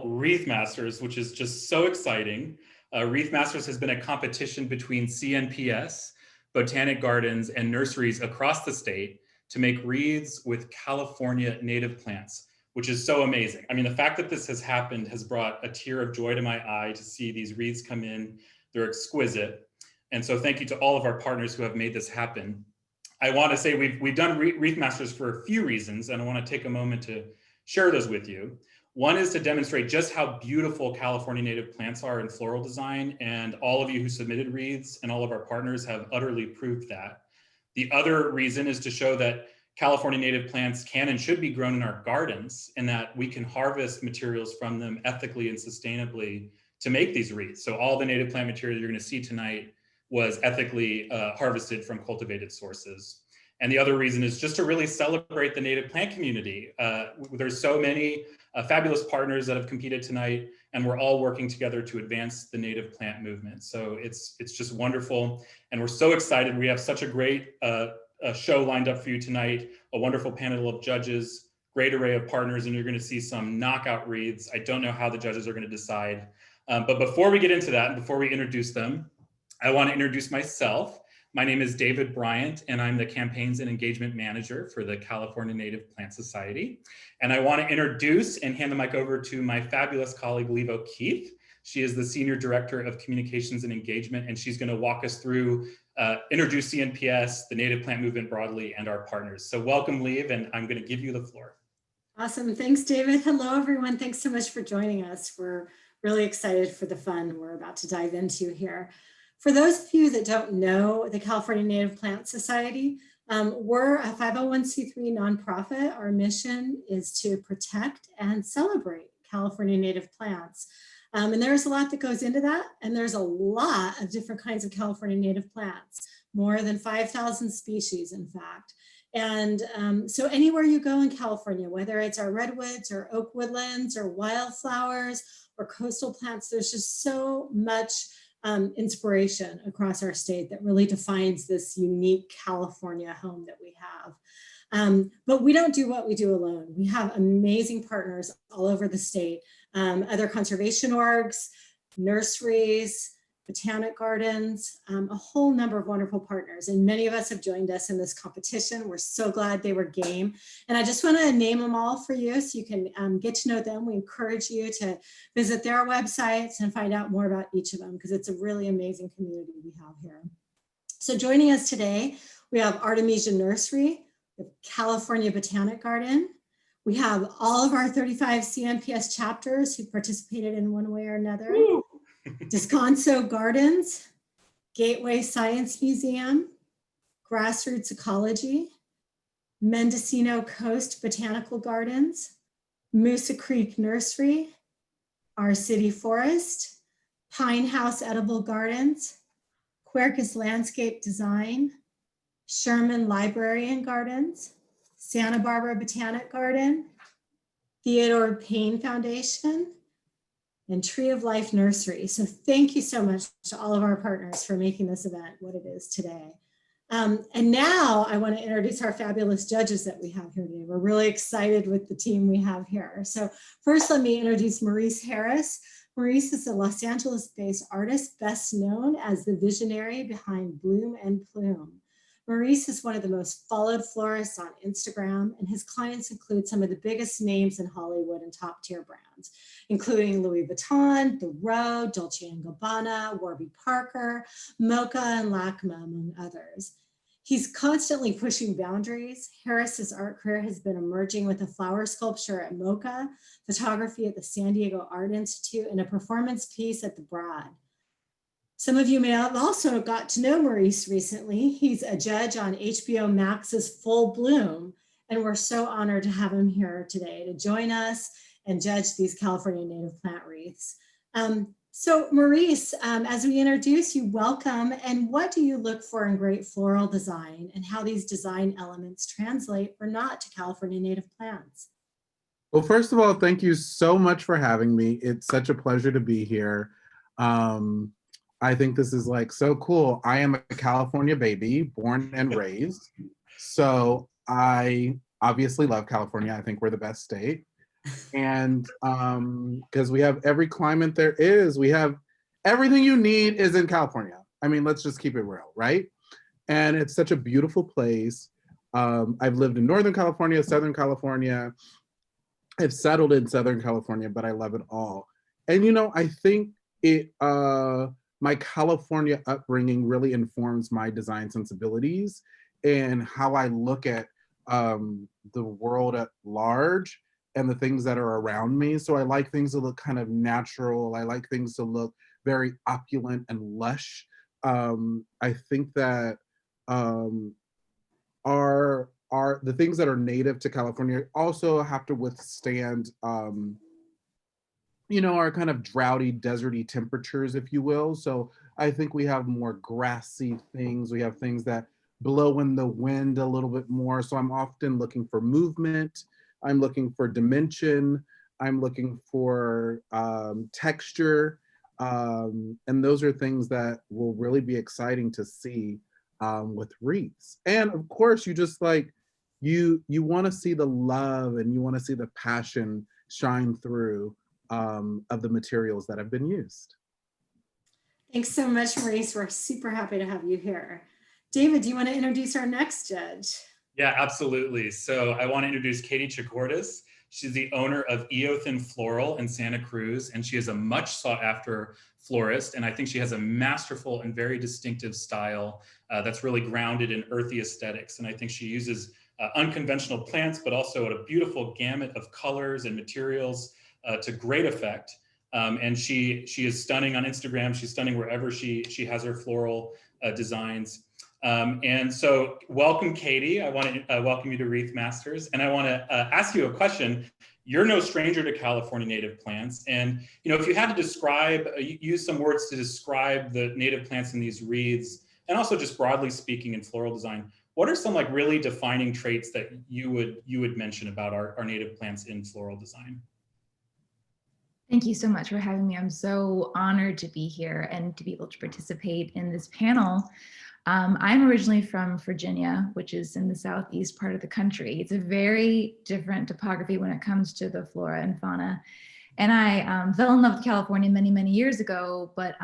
Wreath Masters, which is just so exciting. Wreath Masters has been a competition between CNPS, Botanic Gardens, and nurseries across the state to make wreaths with California native plants, which is so amazing. I mean, the fact that this has happened has brought a tear of joy to my eye to see these wreaths come in. They're exquisite. And so thank you to all of our partners who have made this happen. I want to say we've done Wreath Masters for a few reasons, and I want to take a moment to share those with you. One is to demonstrate just how beautiful California native plants are in floral design, and all of you who submitted wreaths and all of our partners have utterly proved that. The other reason is to show that California native plants can and should be grown in our gardens, and that we can harvest materials from them ethically and sustainably to make these wreaths. So all the native plant material you're going to see tonight was ethically harvested from cultivated sources. And the other reason is just to really celebrate the native plant community. There's so many fabulous partners that have competed tonight, and we're all working together to advance the native plant movement. So it's just wonderful. And we're so excited. We have such a great show lined up for you tonight, a wonderful panel of judges, great array of partners, and you're gonna see some knockout wreaths. I don't know how the judges are gonna decide. But before we get into that, and before we introduce them, I wanna introduce myself. My name is David Bryant, and I'm the Campaigns and Engagement Manager for the California Native Plant Society. And I want to introduce and hand the mic over to my fabulous colleague, Liv O'Keefe. She is the Senior Director of Communications and Engagement, and she's going to walk us through, introduce CNPS, the native plant movement broadly, and our partners. So welcome, Liv, and I'm going to give you the floor. Awesome. Thanks, David. Hello, everyone. Thanks so much for joining us. We're really excited for the fun we're about to dive into here. For those of you that don't know the California Native Plant Society, we're a 501c3 nonprofit. Our mission is to protect and celebrate California native plants. And there's a lot that goes into that. And there's a lot of different kinds of California native plants, more than 5,000 species, in fact. And so anywhere you go in California, whether it's our redwoods or oak woodlands or wildflowers or coastal plants, there's just so much inspiration across our state that really defines this unique California home that we have. But we don't do what we do alone. We have amazing partners all over the state, other conservation orgs, nurseries, Botanic Gardens, a whole number of wonderful partners. And many of us have joined us in this competition. We're so glad they were game. And I just want to name them all for you so you can get to know them. We encourage you to visit their websites and find out more about each of them, because it's a really amazing community we have here. So joining us today, we have Artemisia Nursery, the California Botanic Garden. We have all of our 35 CNPS chapters who participated in one way or another. Woo! Descanso Gardens, Gateway Science Museum, Grassroots Ecology, Mendocino Coast Botanical Gardens, Moosa Creek Nursery, Our City Forest, Pine House Edible Gardens, Quercus Landscape Design, Sherman Library and Gardens, Santa Barbara Botanic Garden, Theodore Payne Foundation, and Tree of Life Nursery. So thank you so much to all of our partners for making this event what it is today. And now I want to introduce our fabulous judges that we have here today. We're really excited with the team we have here. So first, let me introduce Maurice Harris. Maurice is a Los Angeles-based artist, best known as the visionary behind Bloom and Plume. Maurice is one of the most followed florists on Instagram, and his clients include some of the biggest names in Hollywood and top tier brands, including Louis Vuitton, The Row, Dolce & Gabbana, Warby Parker, Mocha, and Lakme, among others. He's constantly pushing boundaries. Harris's art career has been emerging with a flower sculpture at Mocha, photography at the San Diego Art Institute, and a performance piece at the Broad. Some of you may have also got to know Maurice recently. He's a judge on HBO Max's Full Bloom, and we're so honored to have him here today to join us and judge these California native plant wreaths. So Maurice, as we introduce you, welcome. And what do you look for in great floral design, and how these design elements translate or not to California native plants? Well, first of all, thank you so much for having me. It's such a pleasure to be here. I think this is like so cool. I am a California baby, born and raised. So I obviously love California. I think we're the best state. And because we have every climate there is, we have everything you need is in California. I mean, let's just keep it real, right? And it's such a beautiful place. I've lived in Northern California, Southern California. I've settled in Southern California, but I love it all. And I think my California upbringing really informs my design sensibilities and how I look at the world at large and the things that are around me. So I like things to look kind of natural. I like things to look very opulent and lush. I think that are the things that are native to California also have to withstand our kind of droughty, deserty temperatures, if you will. So I think we have more grassy things. We have things that blow in the wind a little bit more. So I'm often looking for movement. I'm looking for dimension. I'm looking for texture. And those are things that will really be exciting to see with wreaths. And of course, you just you want to see the love and you want to see the passion shine through of the materials that have been used. Thanks so much, Maurice. We're super happy to have you here. David, do you want to introduce our next judge? Yeah, absolutely. So I want to introduce Katie Chirgotis. She's the owner of Eothen Floral in Santa Cruz, and she is a much sought after florist. And I think she has a masterful and very distinctive style that's really grounded in earthy aesthetics. And I think she uses unconventional plants, but also a beautiful gamut of colors and materials to great effect. And she is stunning on Instagram. She's stunning wherever she has her floral designs. And so welcome, Katie. I want to welcome you to Wreath Masters. And I want to ask you a question. You're no stranger to California native plants. And, if you had to describe, use some words to describe the native plants in these wreaths, and also just broadly speaking in floral design, what are some really defining traits that you would mention about our native plants in floral design? Thank you so much for having me. I'm so honored to be here and to be able to participate in this panel. I'm originally from Virginia, which is in the southeast part of the country. It's a very different topography when it comes to the flora and fauna. And I fell in love with California many, many years ago, but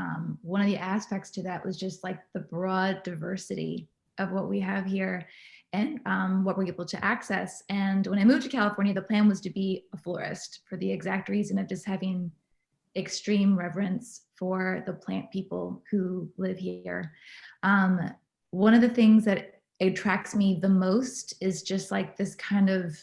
one of the aspects to that was just the broad diversity of what we have here and what we're able to access. And when I moved to California, the plan was to be a florist for the exact reason of just having extreme reverence for the plant people who live here. One of the things that attracts me the most is just this kind of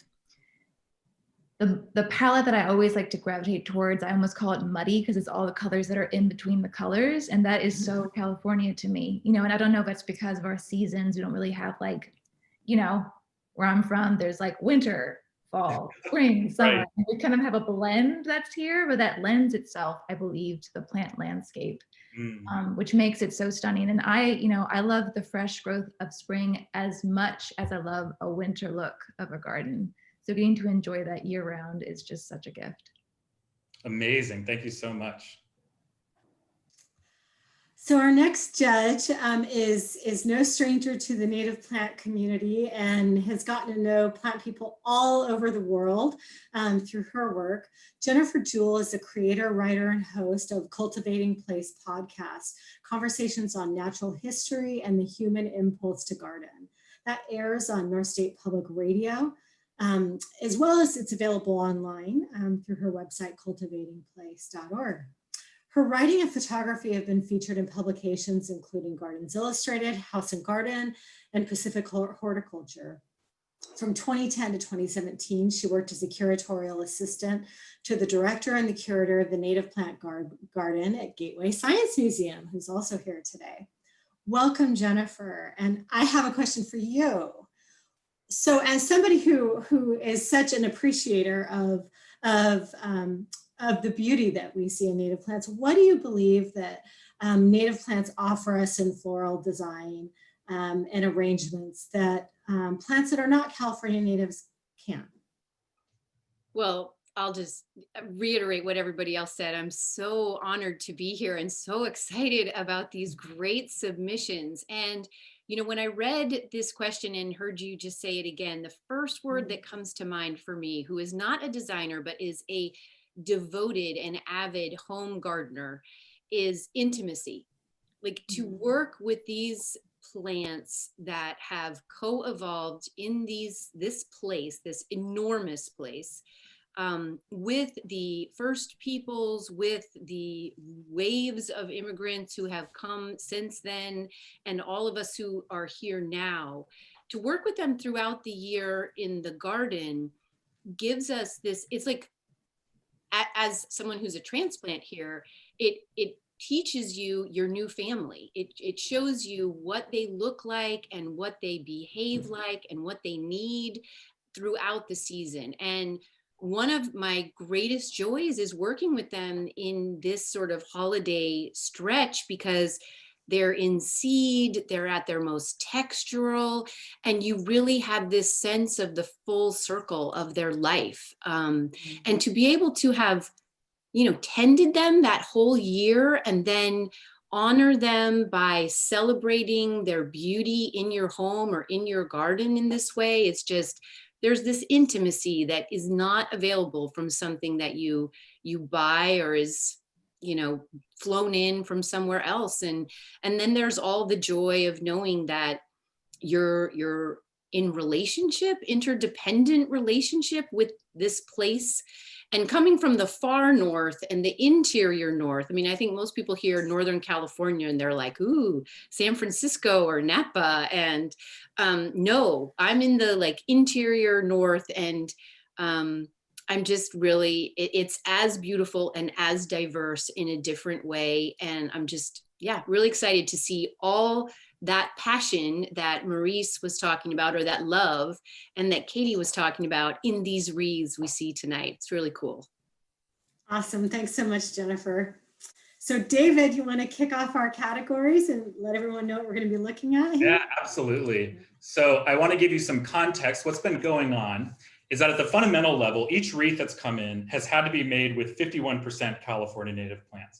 the palette that I always like to gravitate towards. I almost call it muddy because it's all the colors that are in between the colors. And that is so California to me, and I don't know if that's because of our seasons. We don't really have where I'm from, there's winter, fall, spring, summer. Right. We kind of have a blend that's here, but that lends itself, I believe, to the plant landscape, which makes it so stunning. And I love the fresh growth of spring as much as I love a winter look of a garden. So getting to enjoy that year round is just such a gift. Amazing. Thank you so much. So our next judge is no stranger to the native plant community and has gotten to know plant people all over the world through her work. Jennifer Jewell is the creator, writer, and host of Cultivating Place podcast, conversations on natural history and the human impulse to garden. That airs on North State Public Radio, as well as it's available online through her website, cultivatingplace.org. Her writing and photography have been featured in publications including Gardens Illustrated, House and Garden, and Pacific Horticulture. From 2010 to 2017, she worked as a curatorial assistant to the director and the curator of the Native Plant Garden at Gateway Science Museum, who's also here today. Welcome, Jennifer. And I have a question for you. So as somebody who is such an appreciator of the beauty that we see in native plants, what do you believe that native plants offer us in floral design and arrangements that plants that are not California natives can? Well, I'll just reiterate what everybody else said. I'm so honored to be here and so excited about these great submissions. And You know, when I read this question and heard you just say it again, the first word that comes to mind for me, who is not a designer, but is a devoted and avid home gardener, is intimacy. Like to work with these plants that have co-evolved in this place, this enormous place, with the first peoples, with the waves of immigrants who have come since then, and all of us who are here now, to work with them throughout the year in the garden gives us this, it's like, as someone who's a transplant here, it teaches you your new family. It shows you what they look like and what they behave like and what they need throughout the season. And one of my greatest joys is working with them in this sort of holiday stretch, because they're in seed, they're at their most textural, and you really have this sense of the full circle of their life. And to be able to have, you know, tended them that whole year and then honor them by celebrating their beauty in your home or in your garden in this way, it's just, there's this intimacy that is not available from something that you buy or is, you know, flown in from somewhere else. And then there's all the joy of knowing that you're in relationship, interdependent relationship with this place. And coming from the far north and the interior north, I mean, I think most people hear Northern California and they're like, ooh, San Francisco or Napa. And no, I'm in the like interior north, and I'm just really, it's as beautiful and as diverse in a different way. And I'm just, yeah, really excited to see all that passion that Maurice was talking about, or that love, and that Katie was talking about in these wreaths we see tonight. It's really cool. Awesome. Thanks so much, Jennifer. So David, you want to kick off our categories and let everyone know what we're going to be looking at here? Yeah, absolutely. So I want to give you some context. What's been going on is that at the fundamental level, each wreath that's come in has had to be made with 51% California native plants.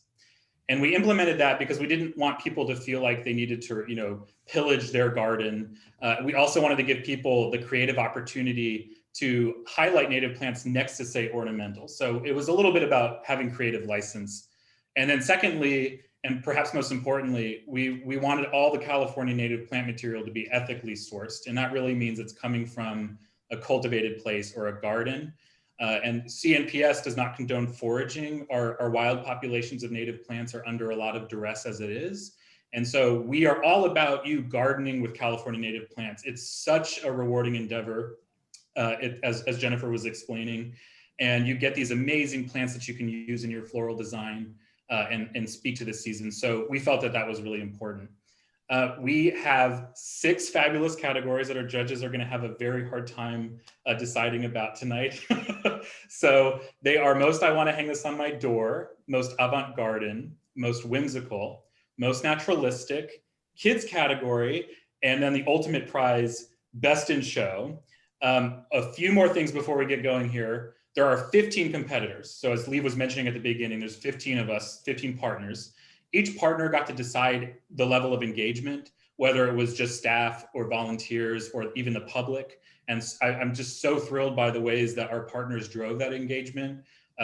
And we implemented that because we didn't want people to feel like they needed to, you know, pillage their garden. We also wanted to give people the creative opportunity to highlight native plants next to, say, ornamental. So it was a little bit about having creative license. And then secondly, and perhaps most importantly, we wanted all the California native plant material to be ethically sourced. And that really means it's coming from a cultivated place or a garden. And CNPS does not condone foraging. Our wild populations of native plants are under a lot of duress as it is. And so we are all about you gardening with California native plants. It's such a rewarding endeavor, as Jennifer was explaining. And you get these amazing plants that you can use in your floral design and speak to the season. So we felt that that was really important. We have 6 fabulous categories that our judges are going to have a very hard time deciding about tonight. So they are most I want to hang this on my door, most avant-garde, most whimsical, most naturalistic, kids category, and then the ultimate prize, best in show. A few more things before we get going here. There are 15 competitors. So as Lee was mentioning at the beginning, there's 15 of us, 15 partners. Each partner got to decide the level of engagement, whether it was just staff or volunteers or even the public. And I'm just so thrilled by the ways that our partners drove that engagement.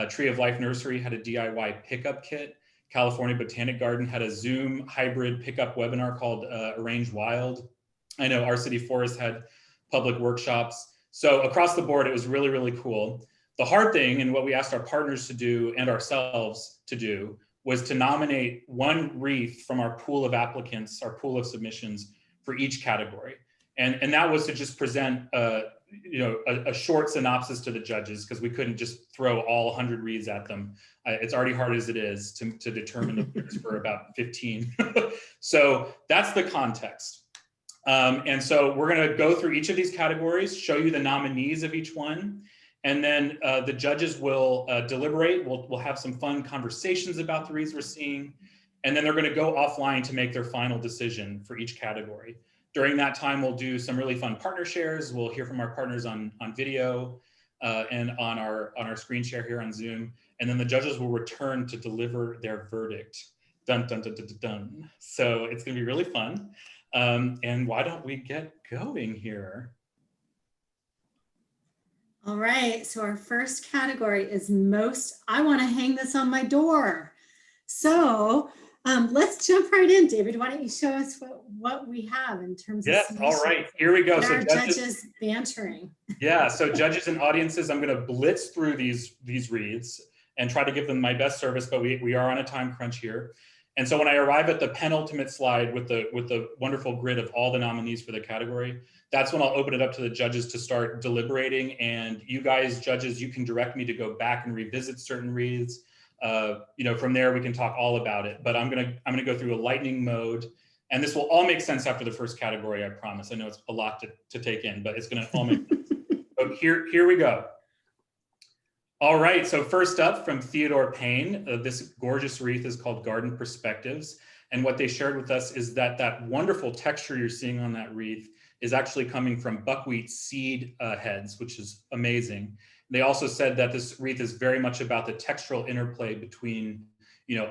Tree of Life Nursery had a DIY pickup kit. California Botanic Garden had a Zoom hybrid pickup webinar called Arrange Wild. I know our city forest had public workshops. So across the board, it was really, really cool. The hard thing, and what we asked our partners to do and ourselves to do, was to nominate one wreath from our pool of applicants, our pool of submissions for each category. And that was to just present a short synopsis to the judges, because we couldn't just throw all 100 wreaths at them. It's already hard as it is to determine the winners for about 15. So that's the context. And so we're gonna go through each of these categories, show you the nominees of each one, and then the judges will deliberate. We'll have some fun conversations about the wreaths we're seeing, and then they're going to go offline to make their final decision for each category. During that time, we'll do some really fun partner shares. We'll hear from our partners on video and on our screen share here on Zoom, and then the judges will return to deliver their verdict. Dun, dun, dun, dun, dun, dun. So it's going to be really fun. And why don't we get going here? All right, so our first category is most, I want to hang this on my door. So let's jump right in, David. Why don't you show us what we have in terms of Yes, all right, here we go. Get So our judges bantering. Yeah, so judges and audiences, I'm gonna blitz through these wreaths and try to give them my best service, but we are on a time crunch here. And so when I arrive at the penultimate slide with the wonderful grid of all the nominees for the category, that's when I'll open it up to the judges to start deliberating. And you guys, judges, you can direct me to go back and revisit certain wreaths. From there we can talk all about it. But I'm gonna go through a lightning mode, and this will all make sense after the first category, I promise. I know it's a lot to take in, but it's gonna all make sense. So here we go. All right, so first up from Theodore Payne, this gorgeous wreath is called Garden Perspectives. And what they shared with us is that wonderful texture you're seeing on that wreath is actually coming from buckwheat seed heads, which is amazing. They also said that this wreath is very much about the textural interplay between,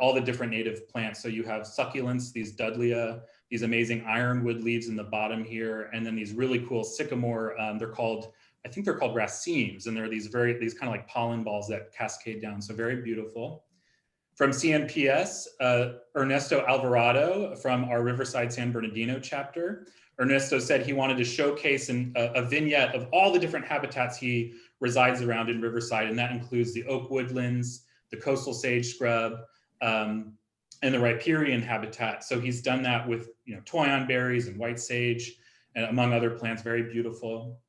all the different native plants. So you have succulents, these Dudleya, these amazing ironwood leaves in the bottom here, and then these really cool sycamore, I think they're called racemes, and they're these kind of like pollen balls that cascade down. So very beautiful. From CNPS, Ernesto Alvarado from our Riverside San Bernardino chapter. Ernesto said he wanted to showcase a vignette of all the different habitats he resides around in Riverside, and that includes the oak woodlands, the coastal sage scrub, and the riparian habitat. So he's done that with toyon berries and white sage, and among other plants, very beautiful.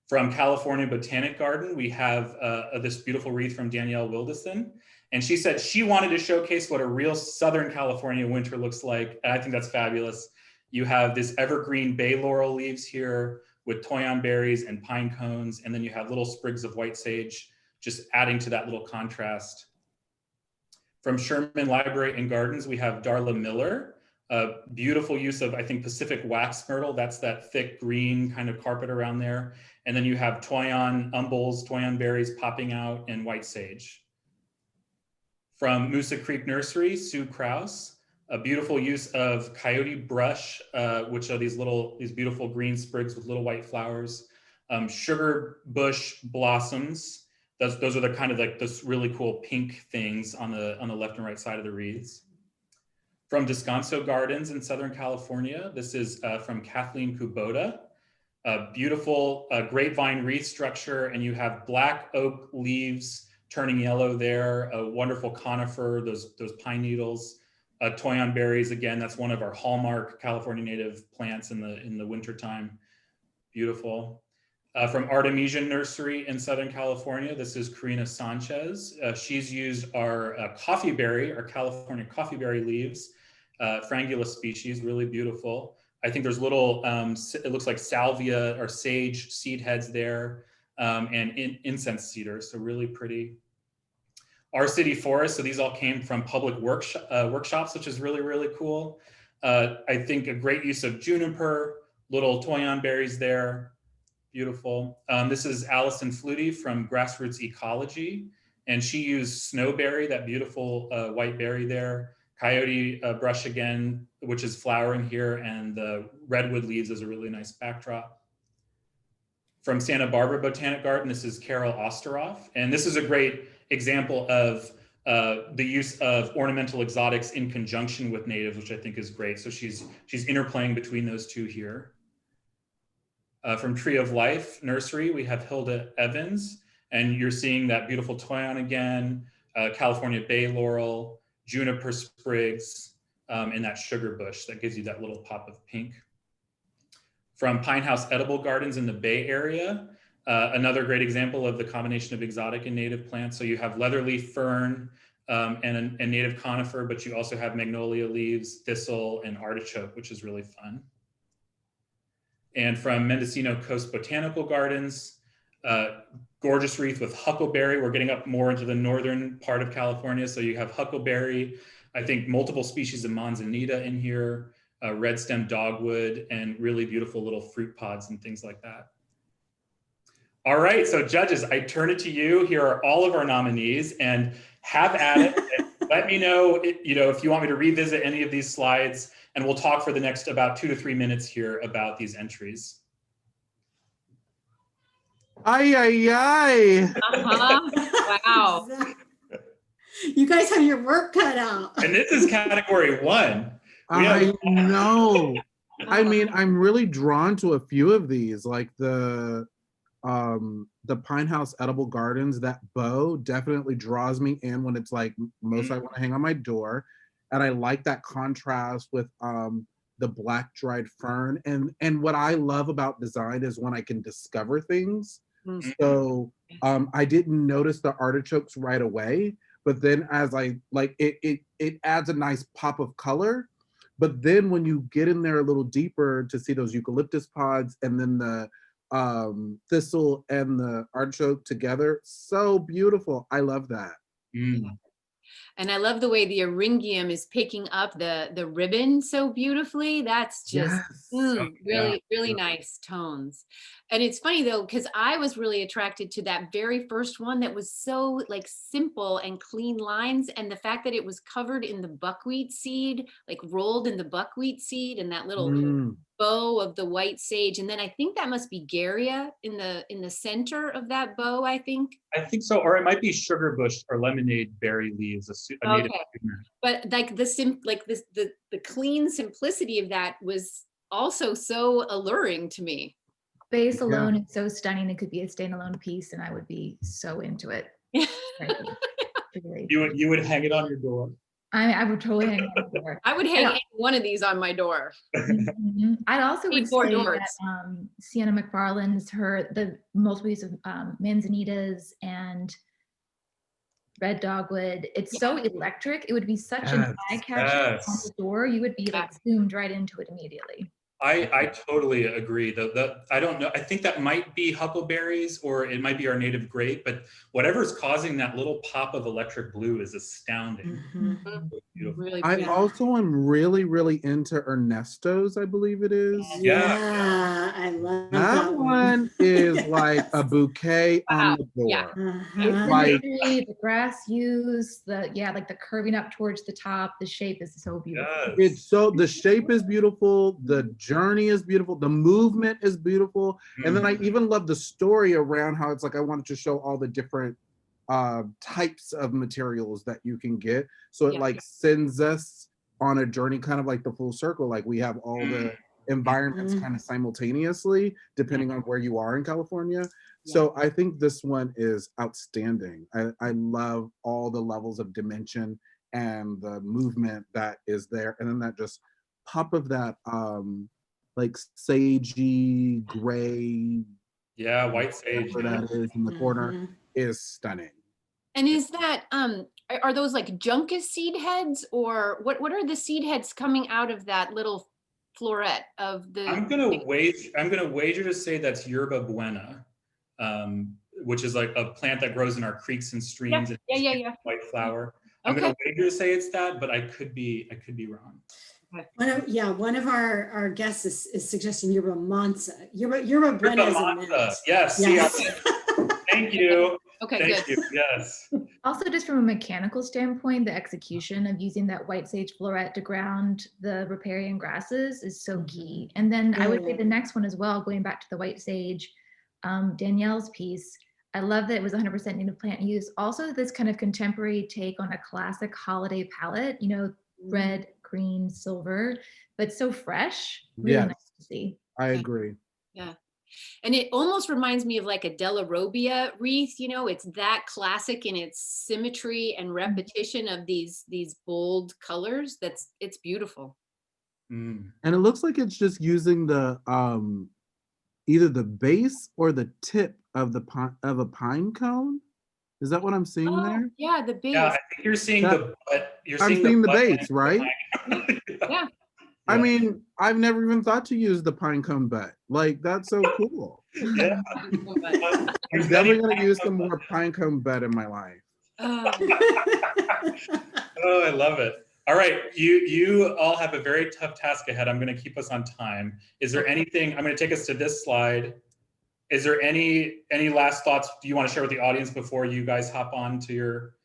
From California Botanic Garden, we have this beautiful wreath from Danielle Wildeson. And she said she wanted to showcase what a real Southern California winter looks like. And I think that's fabulous. You have this evergreen bay laurel leaves here with toyon berries and pine cones. And then you have little sprigs of white sage, just adding to that little contrast. From Sherman Library and Gardens, we have Darla Miller. Beautiful use of, I think, Pacific wax myrtle. That's that thick green kind of carpet around there. And then you have toyon umbels, toyon berries popping out, and white sage. From Moosa Creek Nursery, Sue Krause, a beautiful use of coyote brush, which are these beautiful green sprigs with little white flowers. Sugar bush blossoms. Those are the kind of like this really cool pink things on the left and right side of the wreaths. From Descanso Gardens in Southern California, this is from Kathleen Kubota. Beautiful grapevine wreath structure, and you have black oak leaves turning yellow there, a wonderful conifer, those pine needles, toyon berries. Again, that's one of our hallmark California native plants in the wintertime. Beautiful. From Artemisian Nursery in Southern California, this is Karina Sanchez. She's used our our California coffeeberry leaves, Frangula species, really beautiful. I think there's little, it looks like salvia or sage seed heads there, and incense cedar, so really pretty. Our city forest, so these all came from public workshops, which is really, really cool. I think a great use of juniper, little toyon berries there, beautiful. This is Allison Flutie from Grassroots Ecology, and she used snowberry, that beautiful white berry there, coyote brush again, which is flowering here, and the redwood leaves as a really nice backdrop. From Santa Barbara Botanic Garden, this is Carol Osteroff, and this is a great example of the use of ornamental exotics in conjunction with natives, which I think is great. So she's interplaying between those two here. From Tree of Life Nursery, we have Hilda Evans, and you're seeing that beautiful toyon again, California bay laurel, juniper sprigs, and that sugar bush that gives you that little pop of pink. From Pine House Edible Gardens in the Bay Area, another great example of the combination of exotic and native plants. So you have leatherleaf fern and native conifer, but you also have magnolia leaves, thistle, and artichoke, which is really fun. And from Mendocino Coast Botanical Gardens, gorgeous wreath with huckleberry. We're getting up more into the northern part of California. So you have huckleberry, I think multiple species of manzanita in here, red stem dogwood, and really beautiful little fruit pods and things like that. All right, so judges, I turn it to you. Here are all of our nominees, and have at it. let me know, if you want me to revisit any of these slides, and we'll talk for the next about 2 to 3 minutes here about these entries. Ay, ay, ay. Wow. You guys have your work cut out. And this is category 1. I know. I mean, I'm really drawn to a few of these, like the Pine House Edible Gardens. That bow definitely draws me in when it's like most I want to hang on my door. And I like that contrast with the black dried fern. And what I love about design is when I can discover things. So I didn't notice the artichokes right away, but then as I like it adds a nice pop of color. But then when you get in there a little deeper to see those eucalyptus pods and then the thistle and the artichoke together, so beautiful. I love that. And I love the way the eryngium is picking up the ribbon so beautifully. That's just really nice tones. And it's funny though, because I was really attracted to that very first one that was so like simple and clean lines. And the fact that it was covered in the buckwheat seed, like rolled in the buckwheat seed and that little bow of the white sage. And then I think that must be Garrya in the center of that bow, I think. I think so, or it might be sugar bush or lemonade berry leaves, a native sweetener. But like the clean simplicity of that was also so alluring to me. Base alone is so stunning. It could be a standalone piece, and I would be so into it. You would hang it on your door. I would totally hang it on the door. I would hang any one of these on my door. I'd also would say doors. that Sienna McFarlane's the multiple use of manzanitas and red dogwood. It's so electric. It would be such an eye catcher on the door. You would be like zoomed right into it immediately. I totally agree. I don't know. I think that might be huckleberries or it might be our native grape, but whatever's causing that little pop of electric blue is astounding. Really I also am really, really into Ernesto's, I believe it is. Yeah, I love that one. Is like a bouquet on the door. It's like the grass use, like the curving up towards the top. The shape is so beautiful. It's the shape is beautiful. The journey is beautiful. The movement is beautiful. And then I even love the story around how it's like I wanted to show all the different types of materials that you can get. So it like sends us on a journey, kind of like the full circle. Like we have all the environments kind of simultaneously, depending on where you are in California. So I think this one is outstanding. I love all the levels of dimension and the movement that is there. And then that just pop of that like sagey gray, white sage, that is in the corner is stunning. And is that are those like juncus seed heads, or what are the seed heads coming out of that little floret of the? I'm gonna wager to say that's yerba buena, which is like a plant that grows in our creeks and streams. White flower. I'm gonna wager to say it's that, but I could be wrong. One of our guests is suggesting yerba mansa. Yerba buena is a mint. Yes. Thank you. Okay, Thank good. you. Yes. Also, just from a mechanical standpoint, the execution of using that white sage floret to ground the riparian grasses is so key. And then I would say the next one as well, going back to the white sage, Danielle's piece. I love that it was 100% native plant use. Also, this kind of contemporary take on a classic holiday palette, red, green, silver, but so fresh. Really nice to see. I agree. Yeah. And it almost reminds me of like a Della Robbia wreath, it's that classic in its symmetry and repetition of these bold colors. It's beautiful. And it looks like it's just using the either the base or the tip of a pine cone. Is that what I'm seeing there? Yeah, the base. Yeah, I think you're seeing the butt. I'm seeing the base, right? Yeah. I mean, I've never even thought to use the pine cone butt. Like, that's so cool. Yeah. I'm definitely going to use some more pine cone butt in my life. Oh, I love it. All right, you all have a very tough task ahead. I'm going to keep us on time. Is there anything, I'm going to take us to this slide. Is there any last thoughts you want to share with the audience before you guys hop on to your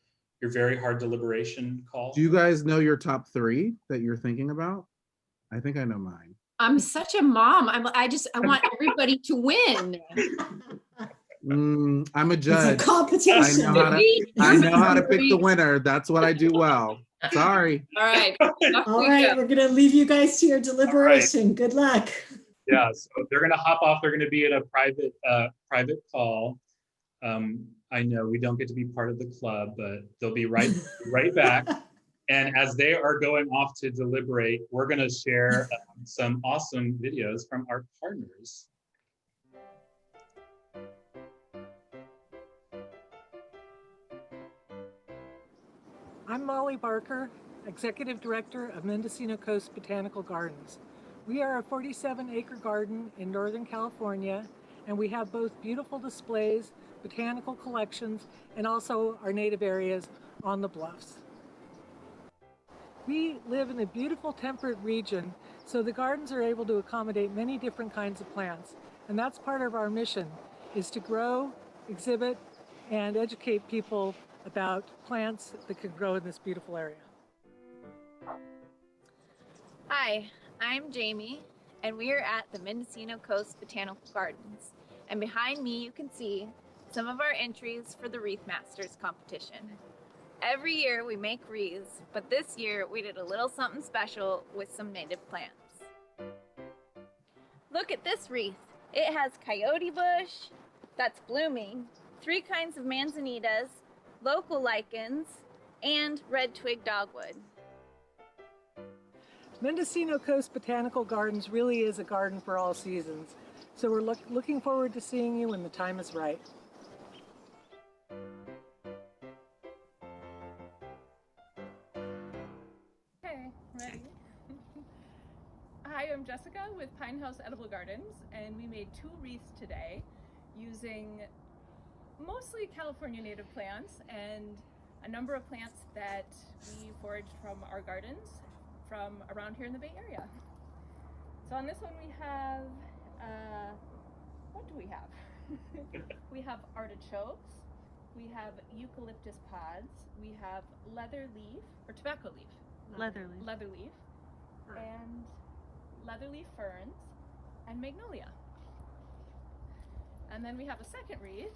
your very hard deliberation call? Do you guys know your top 3 that you're thinking about? I think I know mine. I'm such a mom. I want everybody to win. I'm a It's a judge. competition. I know how to pick the winner. That's what I do well. Sorry. All right. All right, we're gonna leave you guys to your deliberation. Good luck. Yeah, so they're gonna hop off. They're gonna be in a private call. I know we don't get to be part of the club, but they'll be right back. And as they are going off to deliberate, we're gonna share some awesome videos from our partners. I'm Molly Barker, Executive Director of Mendocino Coast Botanical Gardens. We are a 47-acre garden in Northern California, and we have both beautiful displays, botanical collections, and also our native areas on the bluffs. We live in a beautiful temperate region, so the gardens are able to accommodate many different kinds of plants, and that's part of our mission, is to grow, exhibit, and educate people about plants that can grow in this beautiful area. Hi, I'm Jamie, and we are at the Mendocino Coast Botanical Gardens. And behind me you can see some of our entries for the Wreath Masters competition. Every year we make wreaths, but this year we did a little something special with some native plants. Look at this wreath. It has coyote bush, that's blooming, 3 kinds of manzanitas, local lichens, and red twig dogwood. Mendocino Coast Botanical Gardens really is a garden for all seasons, so we're looking forward to seeing you when the time is right. Okay, ready? Hi, I'm Jessica with Pine House Edible Gardens, and we made 2 wreaths today using mostly California native plants and a number of plants that we foraged from our gardens from around here in the Bay Area. So on this one we have, what do we have? We have artichokes, we have eucalyptus pods, we have leather leaf, or tobacco leaf. Leather leaf, and leatherleaf ferns, and magnolia. And then we have a second wreath,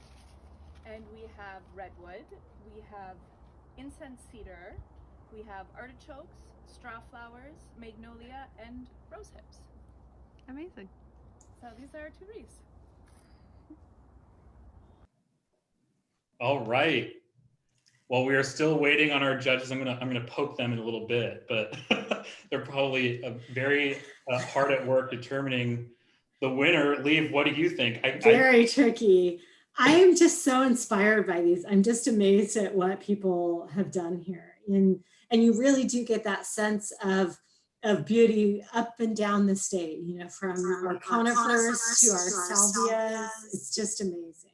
and we have redwood, we have incense cedar, we have artichokes, straw flowers, magnolia, and rose hips. Amazing. So these are our 2 wreaths. All right. Well, we are still waiting on our judges. I'm gonna poke them in a little bit, but they're probably very hard at work determining the winner. Leave, what do you think? Very tricky. I am just so inspired by these. I'm just amazed at what people have done here. And you really do get that sense of beauty up and down the state, you know, from our conifers to our salvias. It's just amazing.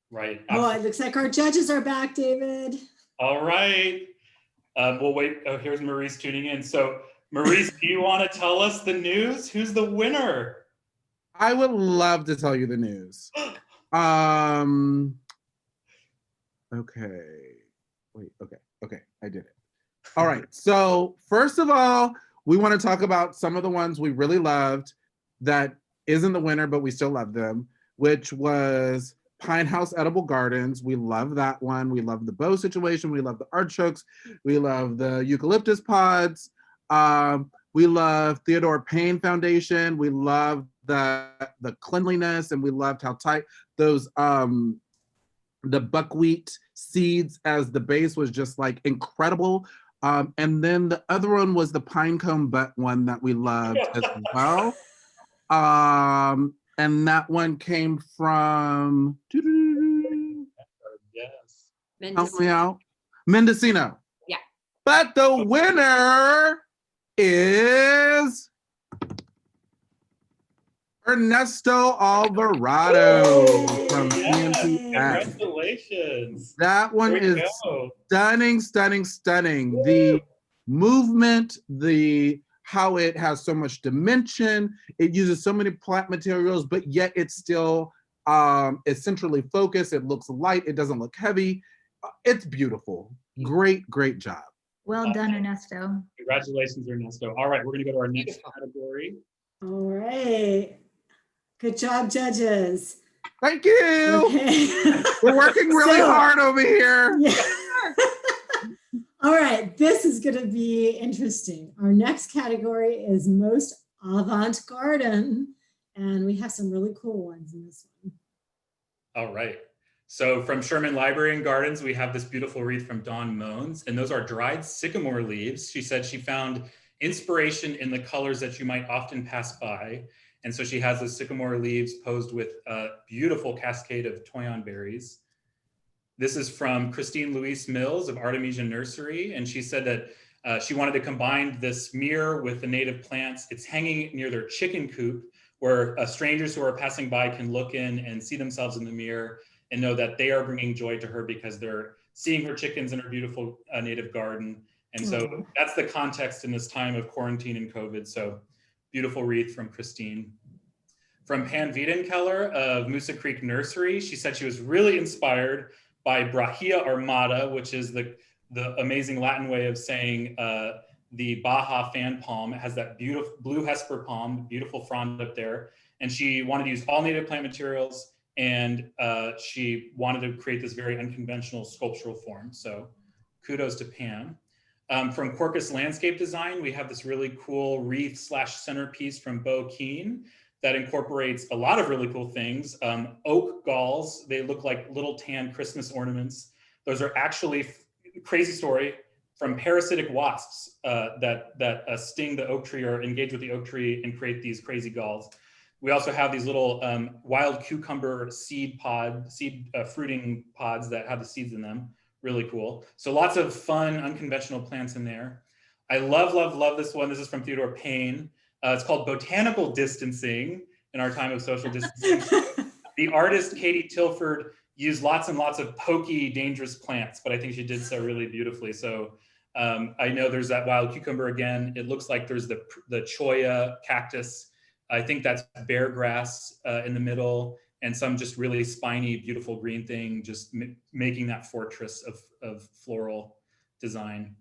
Right. Oh, it looks like our judges are back, David. All right. We'll wait. Oh, here's Maurice tuning in. So Maurice, do you want to tell us the news? Who's the winner? I would love to tell you the news. Okay. Wait, okay, I did it. All right, so first of all, we want to talk about some of the ones we really loved that isn't the winner, but we still love them, which was Pine House Edible Gardens. We love that one. We love the bow situation. We love the artichokes. We love the eucalyptus pods. We love Theodore Payne Foundation. We love the cleanliness, and we loved how tight those the buckwheat seeds as the base was just like incredible. And then the other one was the pinecone butt one that we loved as well. And that one came from Yes. help me out. Mendocino. Yeah. But the winner is Ernesto Alvarado from Yes. CNPS. Congratulations. That one Way to is go. stunning, stunning, stunning. Woo. The movement, how it has so much dimension, it uses so many plant materials, but yet it's still it's centrally focused. It looks light. It doesn't look heavy. It's beautiful. great job. Well done, Ernesto. Congratulations, Ernesto. All right, we're going to go to our next category. All right. Good job, judges. Thank you. Okay. We're working really So- hard over here. Yeah. All right, this is going to be interesting. Our next category is most avant garden, and we have some really cool ones in this one. All right. So from Sherman Library and Gardens, we have this beautiful wreath from Dawn Moans, and those are dried sycamore leaves. She said she found inspiration in the colors that you might often pass by. And so she has those sycamore leaves posed with a beautiful cascade of toyon berries. This is from Christine Louise Mills of Artemisia Nursery. And she said that she wanted to combine this mirror with the native plants. It's hanging near their chicken coop where strangers who are passing by can look in and see themselves in the mirror and know that they are bringing joy to her because they're seeing her chickens in her beautiful native garden. And so that's the context in this time of quarantine and COVID. So beautiful wreath from Christine. From Pan Wiedenkeller of Moosa Creek Nursery, she said she was really inspired by Brahia armata, which is the amazing Latin way of saying the Baja fan palm. It has that beautiful blue Hesper palm, beautiful frond up there. And she wanted to use all native plant materials, and she wanted to create this very unconventional sculptural form. So kudos to Pam. From Quercus Landscape Design, we have this really cool wreath / centerpiece from Bo Keen that incorporates a lot of really cool things. Oak galls, they look like little tan Christmas ornaments. Those are actually, crazy story, from parasitic wasps that sting the oak tree or engage with the oak tree and create these crazy galls. We also have these little wild cucumber seed fruiting pods that have the seeds in them. Really cool. So lots of fun, unconventional plants in there. I love this one. This is from Theodore Payne. It's called Botanical Distancing in our time of social distancing. The artist Katie Tilford used lots and lots of pokey, dangerous plants, but I think she did so really beautifully. So I know there's that wild cucumber again. It looks like there's the cholla cactus. I think that's bear grass in the middle, and some just really spiny, beautiful green thing, just making that fortress of floral design.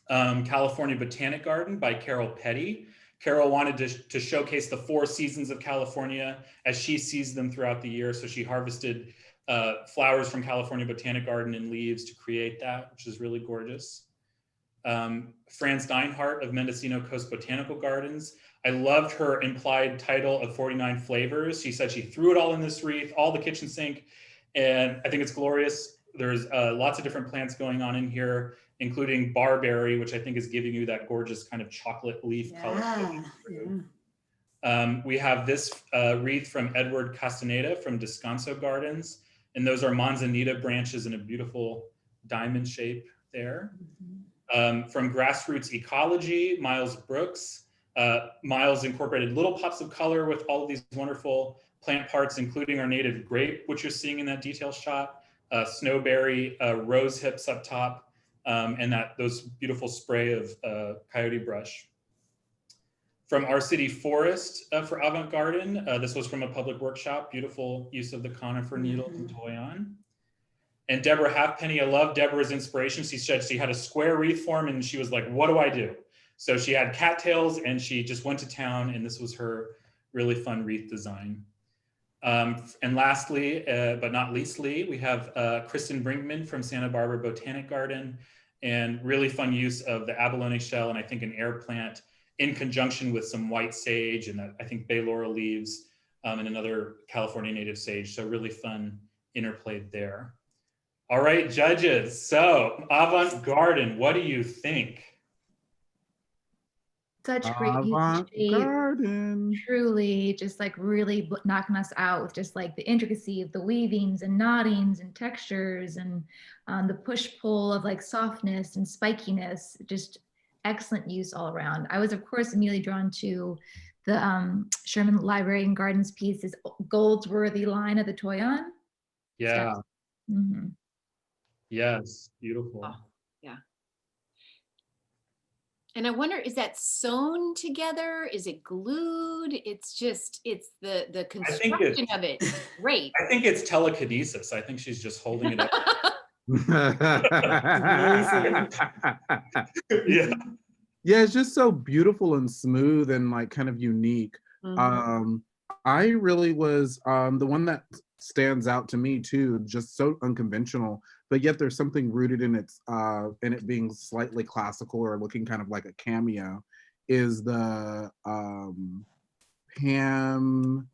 California Botanic Garden by Carol Petty. Carol wanted to showcase the 4 seasons of California as she sees them throughout the year. So she harvested flowers from California Botanic Garden and leaves to create that, which is really gorgeous. Franz Deinhardt of Mendocino Coast Botanical Gardens. I loved her implied title of 49 flavors. She said she threw it all in this wreath, all the kitchen sink, and I think it's glorious. There's lots of different plants going on in here, including barberry, which I think is giving you that gorgeous kind of chocolate leaf color. We have this wreath from Edward Castaneda from Descanso Gardens, and those are manzanita branches in a beautiful diamond shape there. From Grassroots Ecology, Miles Brooks. Miles incorporated little pops of color with all of these wonderful plant parts, including our native grape, which you're seeing in that detail shot, snowberry, rose hips up top, and those beautiful spray of coyote brush. From Our City Forest for Avant Garden, this was from a public workshop, beautiful use of the conifer needles and toyon. And Deborah Halfpenny, I love Deborah's inspiration. She said she had a square wreath form and she was like, what do I do? So she had cattails and she just went to town, and this was her really fun wreath design. And lastly, but not leastly, we have Kristen Brinkman from Santa Barbara Botanic Garden, and really fun use of the abalone shell and I think an air plant in conjunction with some white sage and I think bay laurel leaves and another California native sage. So really fun interplay there. All right, judges. So Avant Garden, what do you think? Such great use of shape. Garden. Truly just like really knocking us out with just like the intricacy of the weavings and knottings and textures and the push-pull of like softness and spikiness. Just excellent use all around. I was of course immediately drawn to the Sherman Library and Gardens piece, this Goldsworthy line of the toyon. Yeah. Mm-hmm. Yes, beautiful. Oh, yeah. And I wonder, is that sewn together? Is it glued? It's the construction of it is great. I think it's telekinesis. I think she's just holding it up. Amazing. Yeah. Yeah, it's just so beautiful and smooth and like kind of unique. I really was the one that stands out to me too, just so unconventional, but yet there's something rooted in it being slightly classical or looking kind of like a cameo, is the Pam,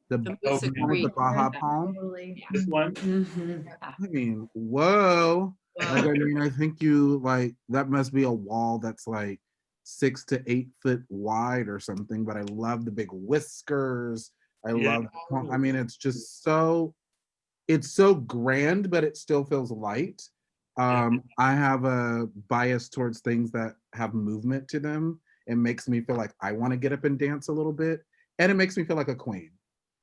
the Mousse one with the Creek. Baja palm. Totally. This one. Mhm. I mean, whoa. Like, I mean, I think you like that must be a wall that's like 6 to 8 foot wide or something, but I love the big whiskers. I Yeah. love, I mean, it's just so, it's so grand, but it still feels light. I have a bias towards things that have movement to them. It makes me feel like I want to get up and dance a little bit. And it makes me feel like a queen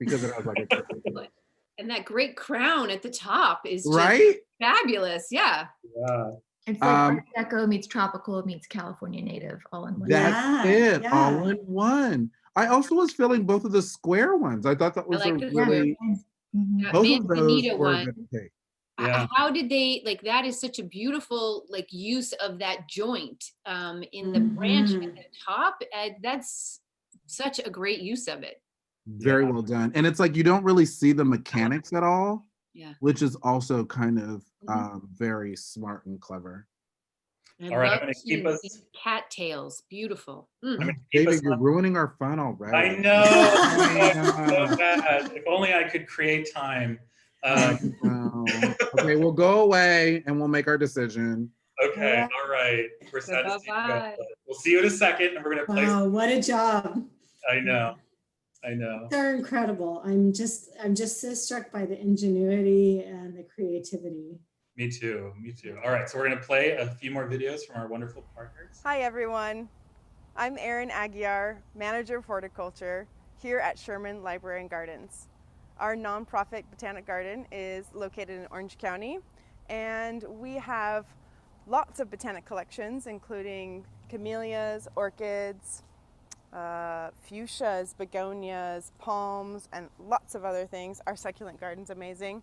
because it has like a And that great crown at the top is just right? fabulous. Yeah. Yeah. It's like Art Deco meets tropical meets California native all in one. That's Yeah, it, yeah. all in one. I also was feeling both of the square ones. I thought that was like a the really, Mhm. both of those Manzanita were a one. good pick. Yeah. How did they, like, that is such a beautiful like use of that joint in the branch at Mhm. the top. That's such a great use of it. Very well done. And it's like you don't really see the mechanics at all, Yeah. which is also kind of very smart and clever. I All right, I'm love gonna keep seeing us. these cattails. Beautiful. I'm gonna keep us David, you're on. ruining our fun already. I know. I Oh, know. so bad. If only I could create time. I know. Okay, we'll go away and we'll make our decision. Okay. All right. We're sad to see you go. Bye-bye. We'll see you in a second, and we're gonna play. Wow, what a job. I know. I know. They're incredible. I'm just so struck by the ingenuity and the creativity. Me too. Me too. All right. So we're gonna play a few more videos from our wonderful partners. Hi everyone. I'm Erin Aguiar, Manager of Horticulture here at Sherman Library and Gardens. Our nonprofit botanic garden is located in Orange County, and we have lots of botanic collections, including camellias, orchids, fuchsias, begonias, palms, and lots of other things. Our succulent garden's amazing.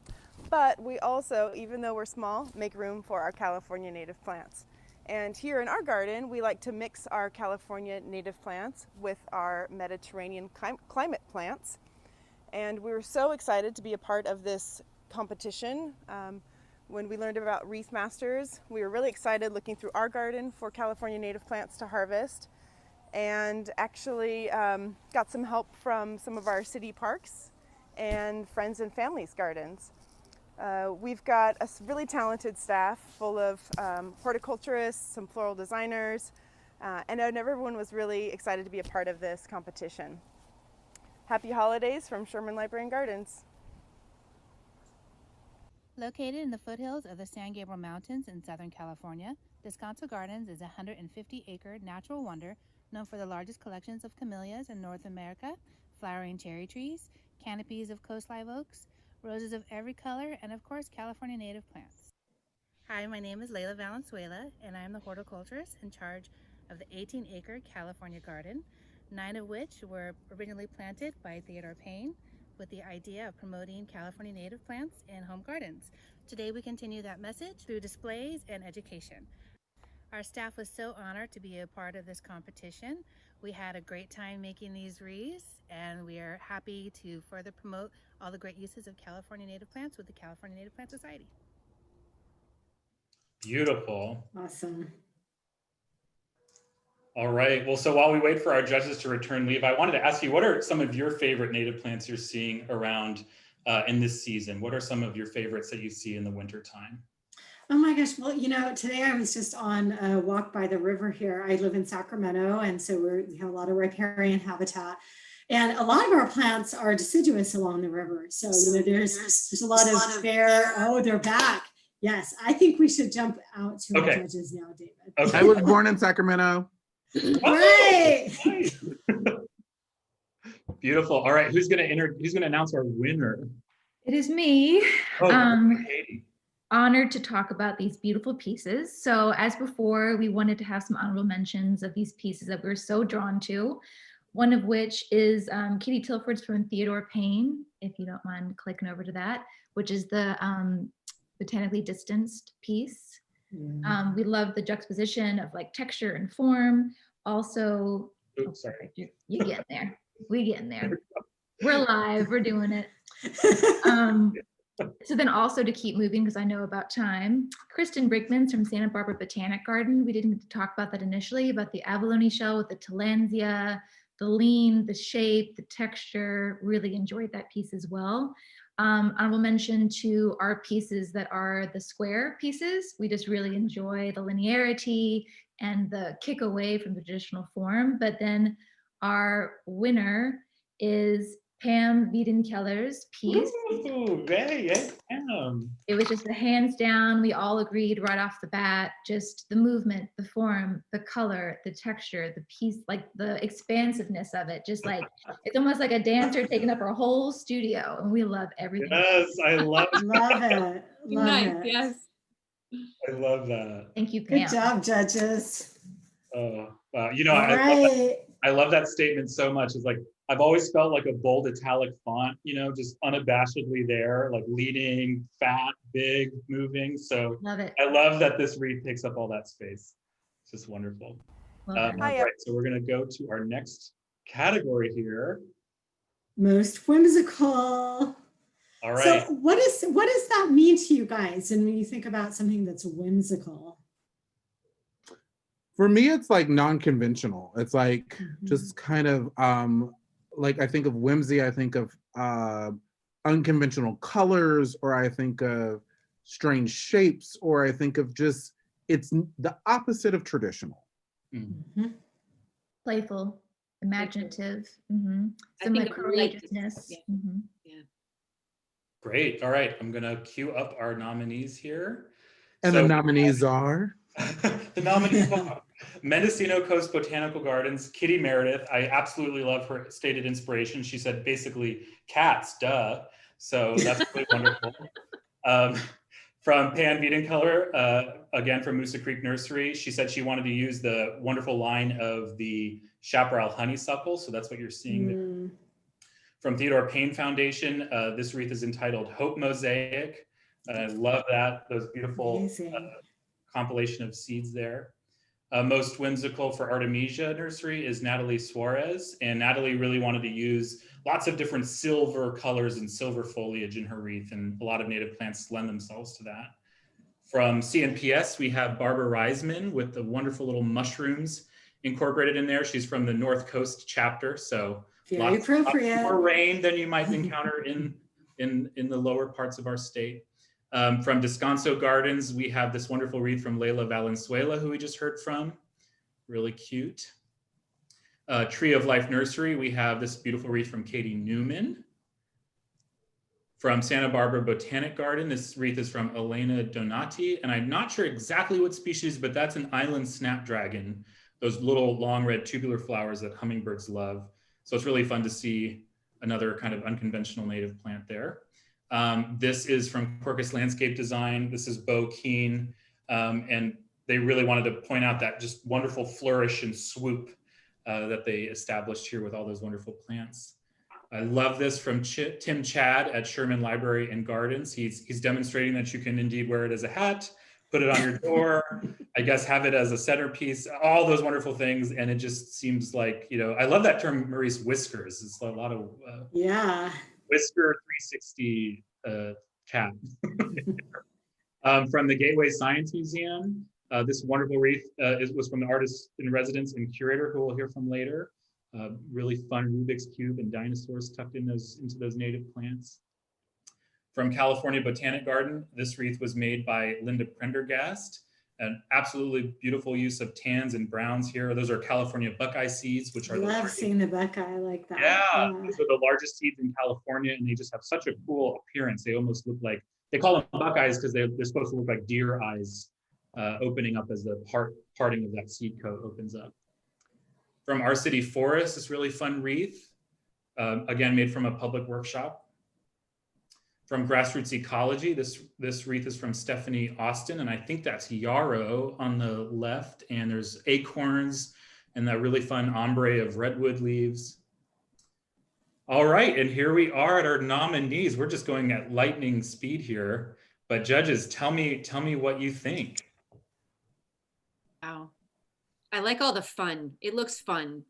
But we also, even though we're small, make room for our California native plants. And here in our garden, we like to mix our California native plants with our Mediterranean climate plants. And we were so excited to be a part of this competition. When we learned about Wreath Masters, we were really excited looking through our garden for California native plants to harvest, and actually got some help from some of our city parks and friends and families gardens. We've got a really talented staff full of horticulturists, some floral designers, and everyone was really excited to be a part of this competition. Happy holidays from Sherman Library and Gardens. Located in the foothills of the San Gabriel Mountains in Southern California, Descanso Gardens is a 150-acre natural wonder known for the largest collections of camellias in North America, flowering cherry trees, canopies of coast live oaks, roses of every color, and of course, California native plants. Hi, my name is Layla Valenzuela, and I am the horticulturist in charge of the 18-acre California garden, 9 of which were originally planted by Theodore Payne, with the idea of promoting California native plants in home gardens. Today we continue that message through displays and education. Our staff was so honored to be a part of this competition. We had a great time making these wreaths, and we are happy to further promote all the great uses of California native plants with the California Native Plant Society. Beautiful. Awesome. All right. Well, so while we wait for our judges to return leave, I wanted to ask you, what are some of your favorite native plants you're seeing around in this season? What are some of your favorites that you see in the winter time? Oh my gosh. Well, you know, today I was just on a walk by the river here. I live in Sacramento, and so we have a lot of riparian habitat. And a lot of our plants are deciduous along the river. So, you know, there's a lot of bare, oh, they're back. Yes, I think we should jump out to our judges now, David. Okay. I was born in Sacramento. Right. Nice. Beautiful. All right, who's gonna announce our winner? It is me. Oh, Katie. Honored to talk about these beautiful pieces. So as before, we wanted to have some honorable mentions of these pieces that we were so drawn to. One of which is Katie Tilford's from Theodore Payne, if you don't mind clicking over to that, which is the botanically distanced piece. Mm. We love the juxtaposition of like texture and form. Also, Oops, sorry. you getting there. We getting there. We're live. We're doing it. So then also to keep moving, because I know about time, Kristen Brickman's from Santa Barbara Botanic Garden. We didn't talk about that initially, but the abalone shell with the tillandsia, the lean, the shape, the texture, really enjoyed that piece as well. Honorable mention to our pieces that are the square pieces. We just really enjoy the linearity and the kick away from the traditional form. But then our winner is Pam Wiedenkeller's piece. Ooh, yeah, Pam. It was just the hands down. We all agreed right off the bat, just the movement, the form, the color, the texture, the piece, like the expansiveness of it. Just like, it's almost like a dancer taking up our whole studio, and we love everything. Yes, I love Love it. Love Nice, it. yes. I love that. Thank you, Pam. Good job, judges. Oh, wow. You know, All right. I love that statement so much. It's like, I've always felt like a bold italic font, you know, just unabashedly there, like leading, fat, big, moving. So Love it. I love that this wreath takes up all that space. It's just wonderful. Love it. All right, so we're going to go to our next category here. Most whimsical. All right. So what does that mean to you guys? And when you think about something that's whimsical? For me, it's like non-conventional. It's like Mhm. just kind of like I think of whimsy, I think of unconventional colors, or I think of strange shapes, or I think of just, it's the opposite of traditional. Mhm. Playful, imaginative, I some think like of courageousness. yeah. Yeah. Great. All right, I'm going to queue up our nominees here. And So- the nominees are? The nominees are Mendocino Coast Botanical Gardens, Kitty Meredith. I absolutely love her stated inspiration. She said basically cats, duh. So that's really wonderful. From Pam Wiedenkeller, again from Moosa Creek Nursery, she said she wanted to use the wonderful line of the chaparral honeysuckle. So that's what you're seeing there. Mm. From Theodore Payne Foundation, this wreath is entitled Hope Mosaic. I love that, those beautiful compilation of seeds there. Most whimsical for Artemisia Nursery is Natalie Suarez. And Natalie really wanted to use lots of different silver colors and silver foliage in her wreath, and a lot of native plants lend themselves to that. From CNPS, we have Barbara Reisman with the wonderful little mushrooms incorporated in there. She's from the North Coast chapter, so Very appropriate. lots more rain than you might encounter in the lower parts of our state. From Descanso Gardens, we have this wonderful wreath from Leila Valenzuela, who we just heard from. Really cute. Tree of Life Nursery, we have this beautiful wreath from Katie Newman. From Santa Barbara Botanic Garden, this wreath is from Elena Donati, and I'm not sure exactly what species, but that's an island snapdragon, those little long red tubular flowers that hummingbirds love. So it's really fun to see another kind of unconventional native plant there. This is from Quercus Landscape Design. This is Bo Keen, and they really wanted to point out that just wonderful flourish and swoop that they established here with all those wonderful plants. I love this from Tim Chad at Sherman Library and Gardens. He's demonstrating that you can indeed wear it as a hat, put it on your door, I guess have it as a centerpiece, all those wonderful things. And it just seems like, you know, I love that term, Maurice, whiskers. It's a lot of whisker 360 cat. From the Gateway Science Museum, this wonderful wreath was from the artist in residence and curator, who we'll hear from later. Really fun Rubik's Cube and dinosaurs tucked in into those native plants. From California Botanic Garden, this wreath was made by Linda Prendergast. An absolutely beautiful use of tans and browns here. Those are California buckeye seeds, which are Love seeing the buckeye, I like that. Yeah, those are the largest seeds in California, and they just have such a cool appearance. They almost look like, they call them buckeyes because they're supposed to look like deer eyes opening up as the parting of that seed coat opens up. From Our City Forest, this really fun wreath, again, made from a public workshop. From Grassroots Ecology, this wreath is from Stephanie Austin, and I think that's yarrow on the left, and there's acorns and that really fun ombre of redwood leaves. All right, and here we are at our nominees. We're just going at lightning speed here. But judges, tell me what you think. Wow. I like all the fun. It looks fun.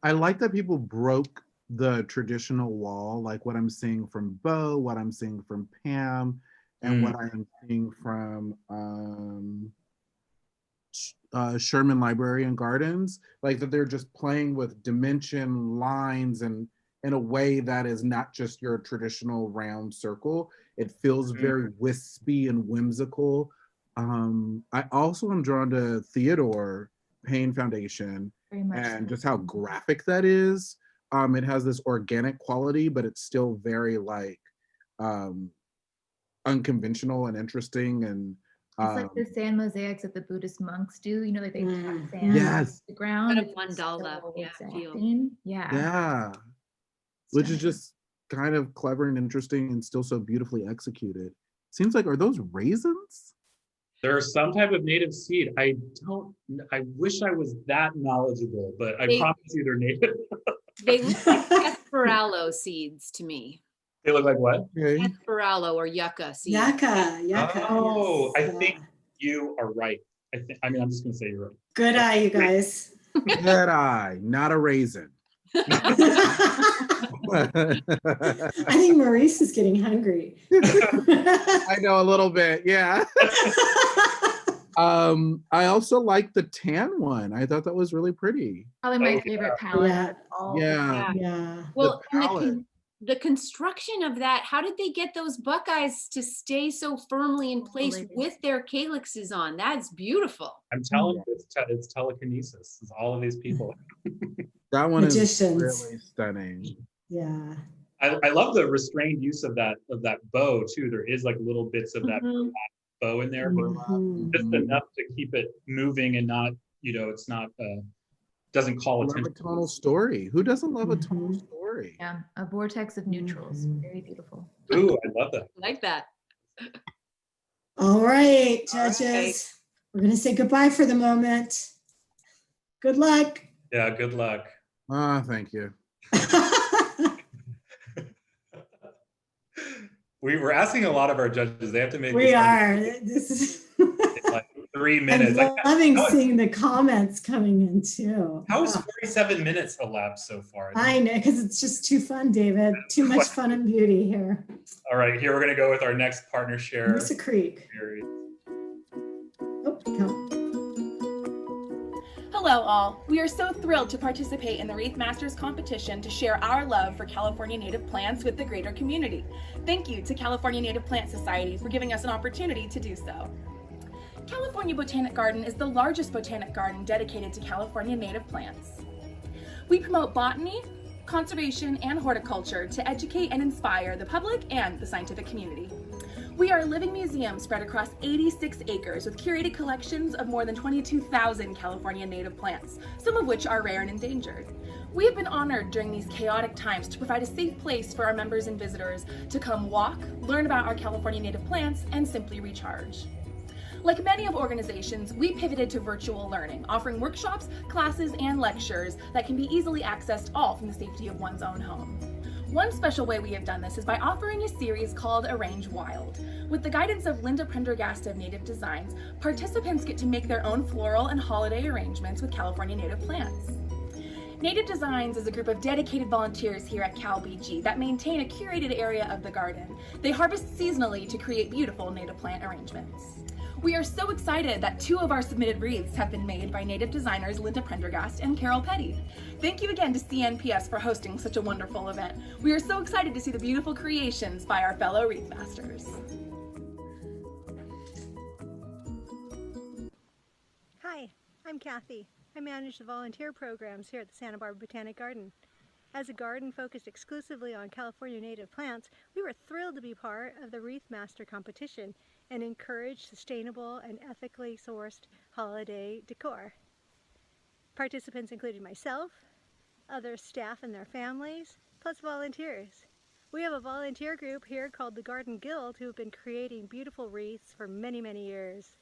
I like that people broke the traditional wall, like what I'm seeing from Bo, what I'm seeing from Pam, and what I'm seeing from Sherman Library and Gardens, like that they're just playing with dimension lines and in a way that is not just your traditional round circle. It feels very wispy and whimsical. I also am drawn to Theodore Payne Foundation and just how graphic that is. It has this organic quality, but it's still very like unconventional and interesting. And it's like the sand mosaics that the Buddhist monks do, you know, like they tap sand yes, on the ground. Kind of mandala, so yeah, exacting. Yeah. Which is just kind of clever and interesting and still so beautifully executed. Seems like, are those raisins? They're some type of native seed. I wish I was that knowledgeable, but I promise you they're native. They look like Esperalo seeds to me. They look like what? Esperalo or yucca seeds. Yucca. Oh, yes. I think you are right. I'm just gonna say you're right. Good eye, you guys. Good eye, not a raisin. I think Maurice is getting hungry. I know a little bit, yeah. I also like the tan one. I thought that was really pretty. Probably my favorite palette. Yeah. Well, the construction of that, how did they get those buckeyes to stay so firmly in place with their calyxes on? That's beautiful. I'm telling you, it's telekinesis. It's all of these people. That one Magicians. is really stunning. Yeah. I love the restrained use of that bow too. There is like little bits of that bow in there, just enough to keep it moving and not, it's not doesn't call attention. A tonal story. Who doesn't love a tonal story? Yeah, a vortex of neutrals. Very beautiful. Ooh, I love that. I like that. All right, judges. We're gonna say goodbye for the moment. Good luck. Yeah, good luck. Thank you. We were asking a lot of our judges. They have to make. We are. This is like 3 minutes. I'm loving seeing the comments coming in too. How is 47 minutes elapsed so far? I know, because it's just too fun, David. Too much fun and beauty here. All right, here we're going to go with our next partner share. Mesa Creek. Hello all, we are so thrilled to participate in the Wreath Masters competition to share our love for California native plants with the greater community. Thank you to California Native Plant Society for giving us an opportunity to do so. California Botanic Garden is the largest botanic garden dedicated to California native plants. We promote botany, conservation, and horticulture to educate and inspire the public and the scientific community. We are a living museum spread across 86 acres with curated collections of more than 22,000 California native plants, some of which are rare and endangered. We have been honored during these chaotic times to provide a safe place for our members and visitors to come walk, learn about our California native plants, and simply recharge. Like many of organizations, we pivoted to virtual learning, offering workshops, classes, and lectures that can be easily accessed all from the safety of one's own home. One special way we have done this is by offering a series called Arrange Wild. With the guidance of Linda Prendergast of Native Designs, participants get to make their own floral and holiday arrangements with California native plants. Native Designs is a group of dedicated volunteers here at Cal BG that maintain a curated area of the garden. They harvest seasonally to create beautiful native plant arrangements. We are so excited that 2 of our submitted wreaths have been made by native designers Linda Prendergast and Carol Petty. Thank you again to CNPS for hosting such a wonderful event. We are so excited to see the beautiful creations by our fellow Wreath Masters. Hi, I'm Kathy. I manage the volunteer programs here at the Santa Barbara Botanic Garden. As a garden focused exclusively on California native plants, we were thrilled to be part of the Wreath Master competition and encourage sustainable and ethically sourced holiday decor. Participants included myself, other staff and their families, plus volunteers. We have a volunteer group here called the Garden Guild who have been creating beautiful wreaths for many, many years.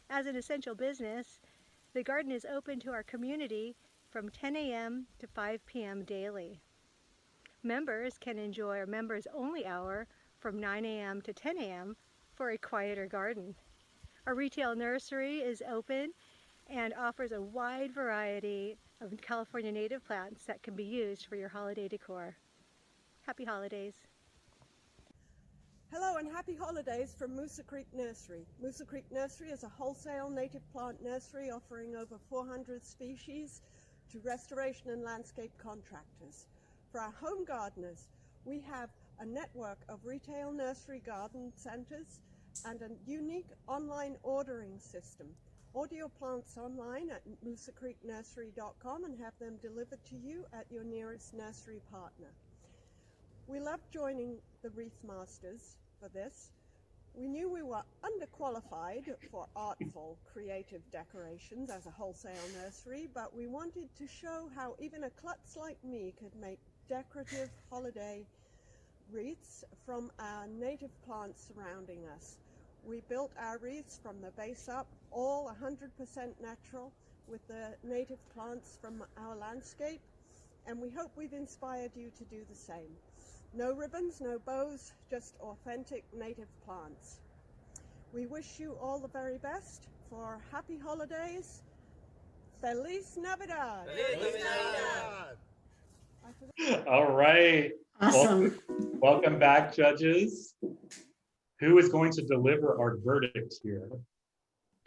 As an essential business, the garden is open to our community from 10 a.m. to 5 p.m. daily. Members can enjoy a members-only hour from 9 a.m. to 10 a.m. for a quieter garden. Our retail nursery is open and offers a wide variety of California native plants that can be used for your holiday decor. Happy holidays. Hello and happy holidays from Moosa Creek Nursery. Moosa Creek Nursery is a wholesale native plant nursery offering over 400 species to restoration and landscape contractors. For our home gardeners, we have a network of retail nursery garden centers and a unique online ordering system. Order your plants online at moosacreeknursery.com and have them delivered to you at your nearest nursery partner. We loved joining the Wreath Masters for this. We knew we were underqualified for artful, creative decorations as a wholesale nursery, but we wanted to show how even a klutz like me could make decorative holiday wreaths from our native plants surrounding us. We built our wreaths from the base up, all 100% natural, with the native plants from our landscape, and we hope we've inspired you to do the same. No ribbons, no bows, just authentic native plants. We wish you all the very best for happy holidays. Feliz Navidad! Feliz Navidad! All right. Awesome. Welcome back, judges. Who is going to deliver our verdict here?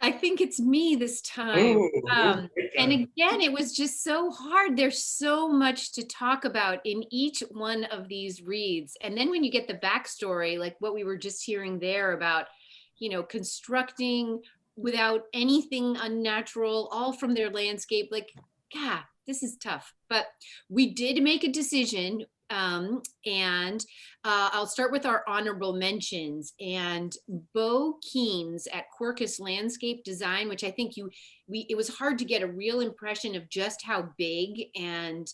I think it's me this time. Ooh, And again, it was just so hard. There's so much to talk about in each one of these reads. And then when you get the backstory, like what we were just hearing there about, you know, constructing without anything unnatural, all from their landscape, like, yeah, this is tough. But we did make a decision. I'll start with our honorable mentions, and Bo Keenes at Quercus Landscape Design, which I think it was hard to get a real impression of just how big and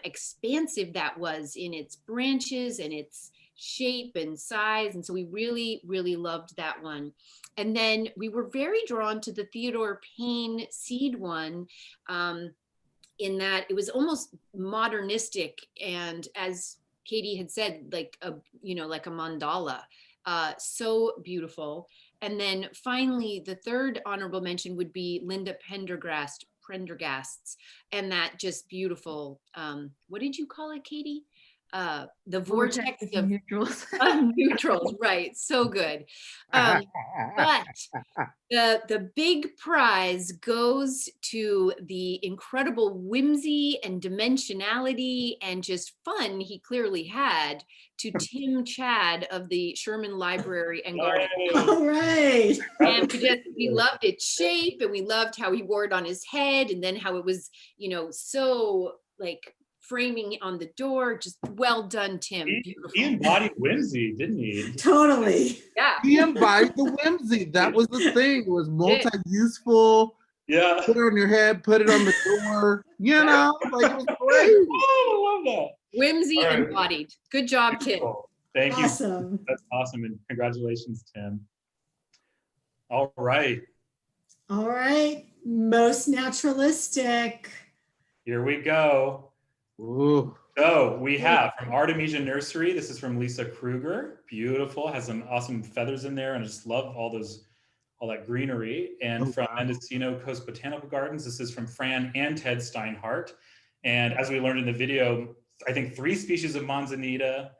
expansive that was in its branches and its shape and size. And so we really, really loved that one. And then we were very drawn to the Theodore Payne seed one, in that it was almost modernistic, and as Katie had said, like a mandala, so beautiful. And then finally, the third honorable mention would be Linda Prendergast's, and that just beautiful, what did you call it, Katie? The vortex of neutrals. Neutrals, right? So good. But the big prize goes to the incredible whimsy and dimensionality and just fun he clearly had to Tim Chad of the Sherman Library and Garden. All right. And we loved its shape, and we loved how he wore it on his head, and then how it was, you know, so like framing on the door. Just well done, Tim. Beautiful. He embodied whimsy, didn't he? Totally. Yeah. He embodied the whimsy. That was the thing. It was multi-useful. Yeah. Put it on your head, put it on the door. You know, like it was great. Oh, I love that. Whimsy embodied. Good job, Tim. Thank you. Awesome. That's awesome. And congratulations, Tim. All right. All right. Most naturalistic. Here we go. Ooh. So we have from Artemisia Nursery. This is from Lisa Kruger. Beautiful. Has some awesome feathers in there. And I just love all that greenery. And from Mendocino Coast Botanical Gardens, this is from Fran and Ted Steinhardt. And as we learned in the video, I think 3 species of manzanita,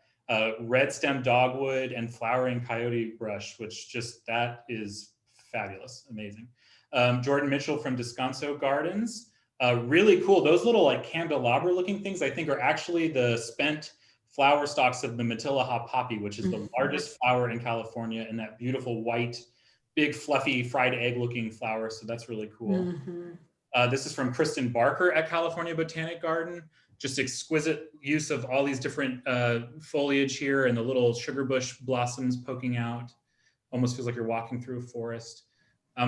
red stem dogwood, and flowering coyote brush, which just, that is fabulous, amazing. Jordan Mitchell from Descanso Gardens. Really cool. Those little like candelabra looking things, I think, are actually the spent flower stalks of the Matilaha poppy, which is the largest flower in California, and that beautiful white, big fluffy fried egg looking flower. So that's really cool. This is from Kristen Barker at California Botanic Garden. Just exquisite use of all these different foliage here and the little sugar bush blossoms poking out. Almost feels like you're walking through a forest.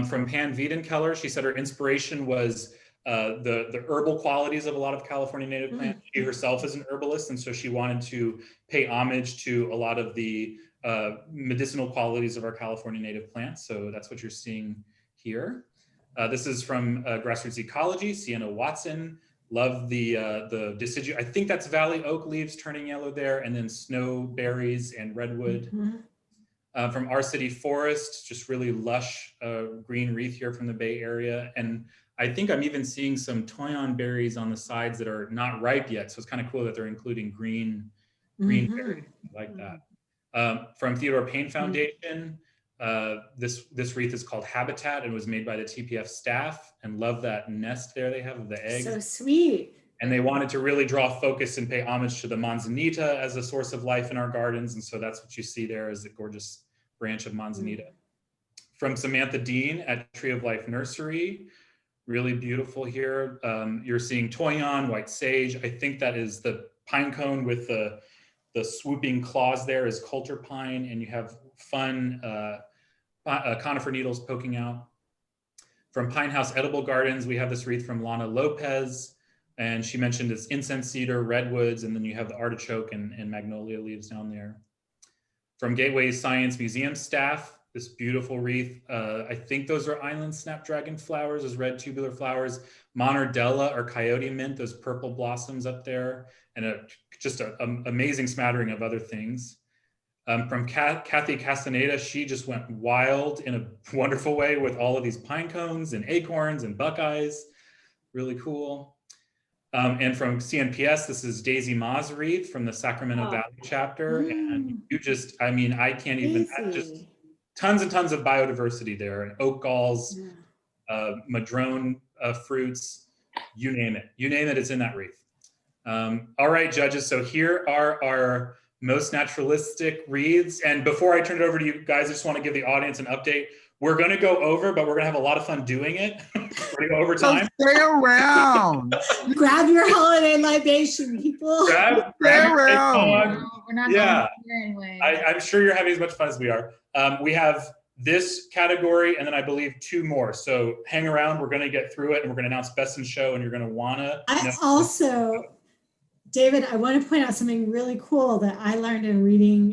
From Pan Wiedenkeller, she said her inspiration was the herbal qualities of a lot of California native plants. She herself is an herbalist, and so she wanted to pay homage to a lot of the medicinal qualities of our California native plants. So that's what you're seeing here. This is from Grassroots Ecology, Sienna Watson. Love the deciduous. I think that's valley oak leaves turning yellow there, and then snowberries and redwood. From Our City Forest, just really lush green wreath here from the Bay Area. And I think I'm even seeing some toyon berries on the sides that are not ripe yet. So it's kind of cool that they're including green berries. I like that. From Theodore Payne Foundation, this wreath is called Habitat and was made by the TPF staff, and love that nest there they have of the eggs. So sweet. And they wanted to really draw focus and pay homage to the manzanita as a source of life in our gardens. And so that's what you see there is the gorgeous branch of manzanita. From Samantha Dean at Tree of Life Nursery, really beautiful here. You're seeing toyon, white sage. I think that is the pine cone with the swooping claws there is coulter pine, and you have fun conifer needles poking out. From Pine House Edible Gardens, we have this wreath from Lana Lopez, and she mentioned it's incense cedar, redwoods, and then you have the artichoke and magnolia leaves down there. From Gateway Science Museum staff, this beautiful wreath. I think those are island snapdragon flowers, those red tubular flowers. Monardella or coyote mint, those purple blossoms up there, and just an amazing smattering of other things. From Kathy Castaneda, she just went wild in a wonderful way with all of these pine cones and acorns and buckeyes. Really cool. And from CNPS, this is Daisy Ma's wreath from the Sacramento Valley chapter. And you just, I mean, I can't even, just tons and tons of biodiversity there. And oak galls, madrone fruits, you name it. You name it, it's in that wreath. All right, judges. So here are our most naturalistic wreaths. And before I turn it over to you guys, I just want to give the audience an update. We're going to go over, but we're going to have a lot of fun doing it. We're going to go over time. So stay around. Grab your holiday libation, people. Grab around. We're not yeah. here anyway. I'm sure you're having as much fun as we are. We have this category, and then I believe 2 more. So hang around. We're going to get through it, and we're going to announce best in show, and you're going to want to. David, I want to point out something really cool that I learned in reading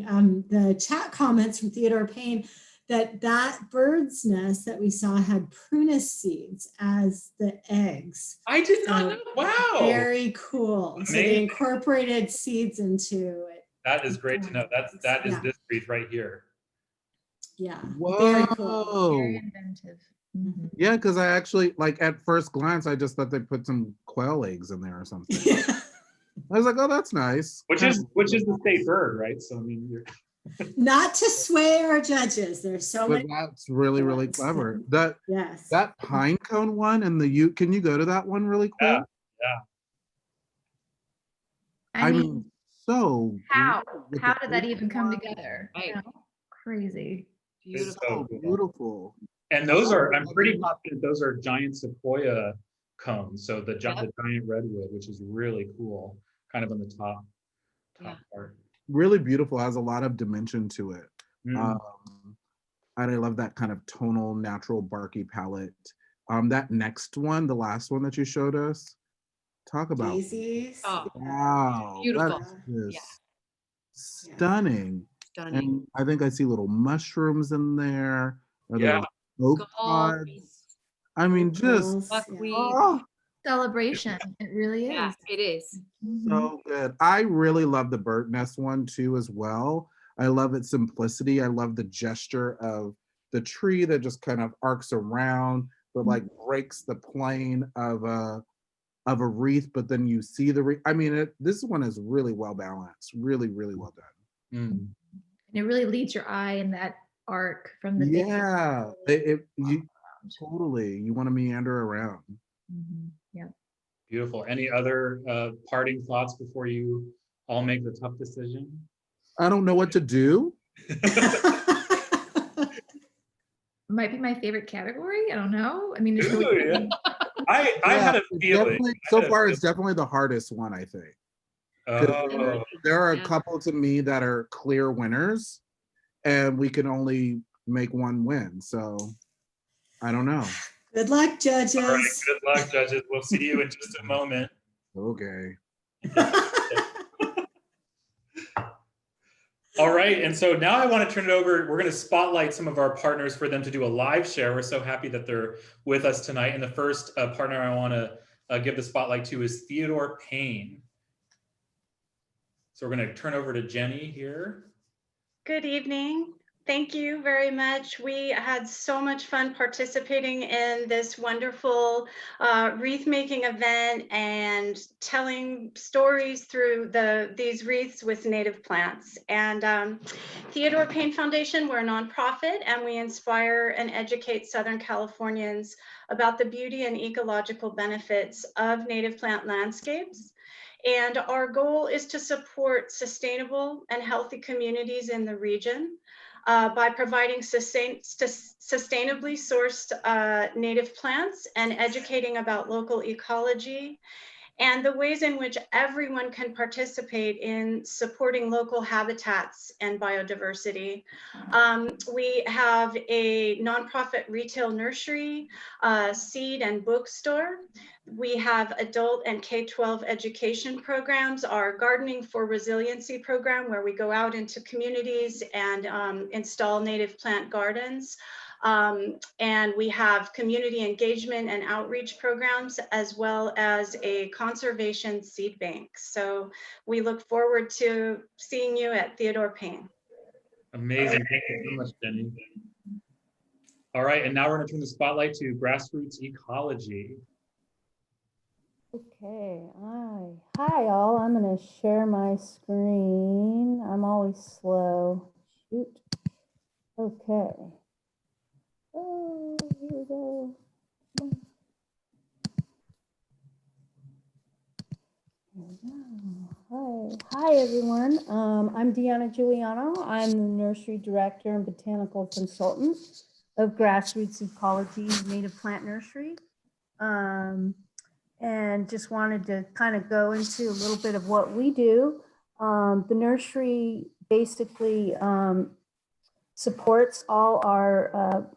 the chat comments from Theodore Payne, that bird's nest that we saw had prunus seeds as the eggs. I did not know. Wow. Very cool. Amazing. So they incorporated seeds into it. That is great to know. That is this wreath right here. Yeah. Whoa. Very cool. Very inventive. Yeah, because I actually, like, at first glance, I just thought they put some quail eggs in there or something. I was like, oh, that's nice. Which is the state bird, right? So I mean, you're not to sway our judges. There's so many. That's really, really clever. That yes. That pine cone one and can you go to that one really quick? Yeah. I mean, so how did that even come together? You know? Crazy. Beautiful. So beautiful. And those are, I'm pretty confident those are giant sequoia cones. So the giant redwood, which is really cool, kind of on the top part. Really beautiful, has a lot of dimension to it. And I love that kind of tonal, natural, barky palette. That next one, the last one that you showed us, talk about daisies. Wow, beautiful. Stunning. And I think I see little mushrooms in there. Oak pods. I mean, just celebration. It really is. Yeah, it is. So good. I really love the bird nest one too as well. I love its simplicity. I love the gesture of the tree that just kind of arcs around, but like breaks the plane of a wreath, but then you see the wreath. I mean, this one is really well balanced. Really, really well done. And it really leads your eye in that arc from the totally. You want to meander around. Yeah. Beautiful. Any other parting thoughts before you all make the tough decision? I don't know what to do. Might be my favorite category. I don't know. I mean, it's really I had a feeling. So far, it's definitely the hardest one, I think. There are a couple to me that are clear winners, and we can only make one win. So I don't know. Good luck, judges. All right, good luck, judges. We'll see you in just a moment. Okay. All right, and so now I want to turn it over. We're going to spotlight some of our partners for them to do a live share. We're so happy that they're with us tonight. And the first partner I want to give the spotlight to is Theodore Payne. So we're going to turn over to Jenny here. Good evening. Thank you very much. We had so much fun participating in this wonderful wreath making event and telling stories through these wreaths with native plants. And Theodore Payne Foundation, we're a nonprofit, and we inspire and educate Southern Californians about the beauty and ecological benefits of native plant landscapes. And our goal is to support sustainable and healthy communities in the region by providing sustainably sourced native plants and educating about local ecology and the ways in which everyone can participate in supporting local habitats and biodiversity. We have a nonprofit retail nursery, seed and bookstore. We have adult and K-12 education programs, our Gardening for Resiliency program, where we go out into communities and install native plant gardens. And we have community engagement and outreach programs, as well as a conservation seed bank. So we look forward to seeing you at Theodore Payne. Amazing. Thank you so much, Jenny. All right, and now we're going to turn the spotlight to grassroots ecology. Okay, hi all. I'm going to share my screen. I'm always slow. Shoot. Okay. Oh, here we go. Hi everyone. I'm Deanna Giuliano. I'm the nursery director and botanical consultant of Grassroots Ecology Native Plant Nursery. And just wanted to kind of go into a little bit of what we do. The nursery basically supports all our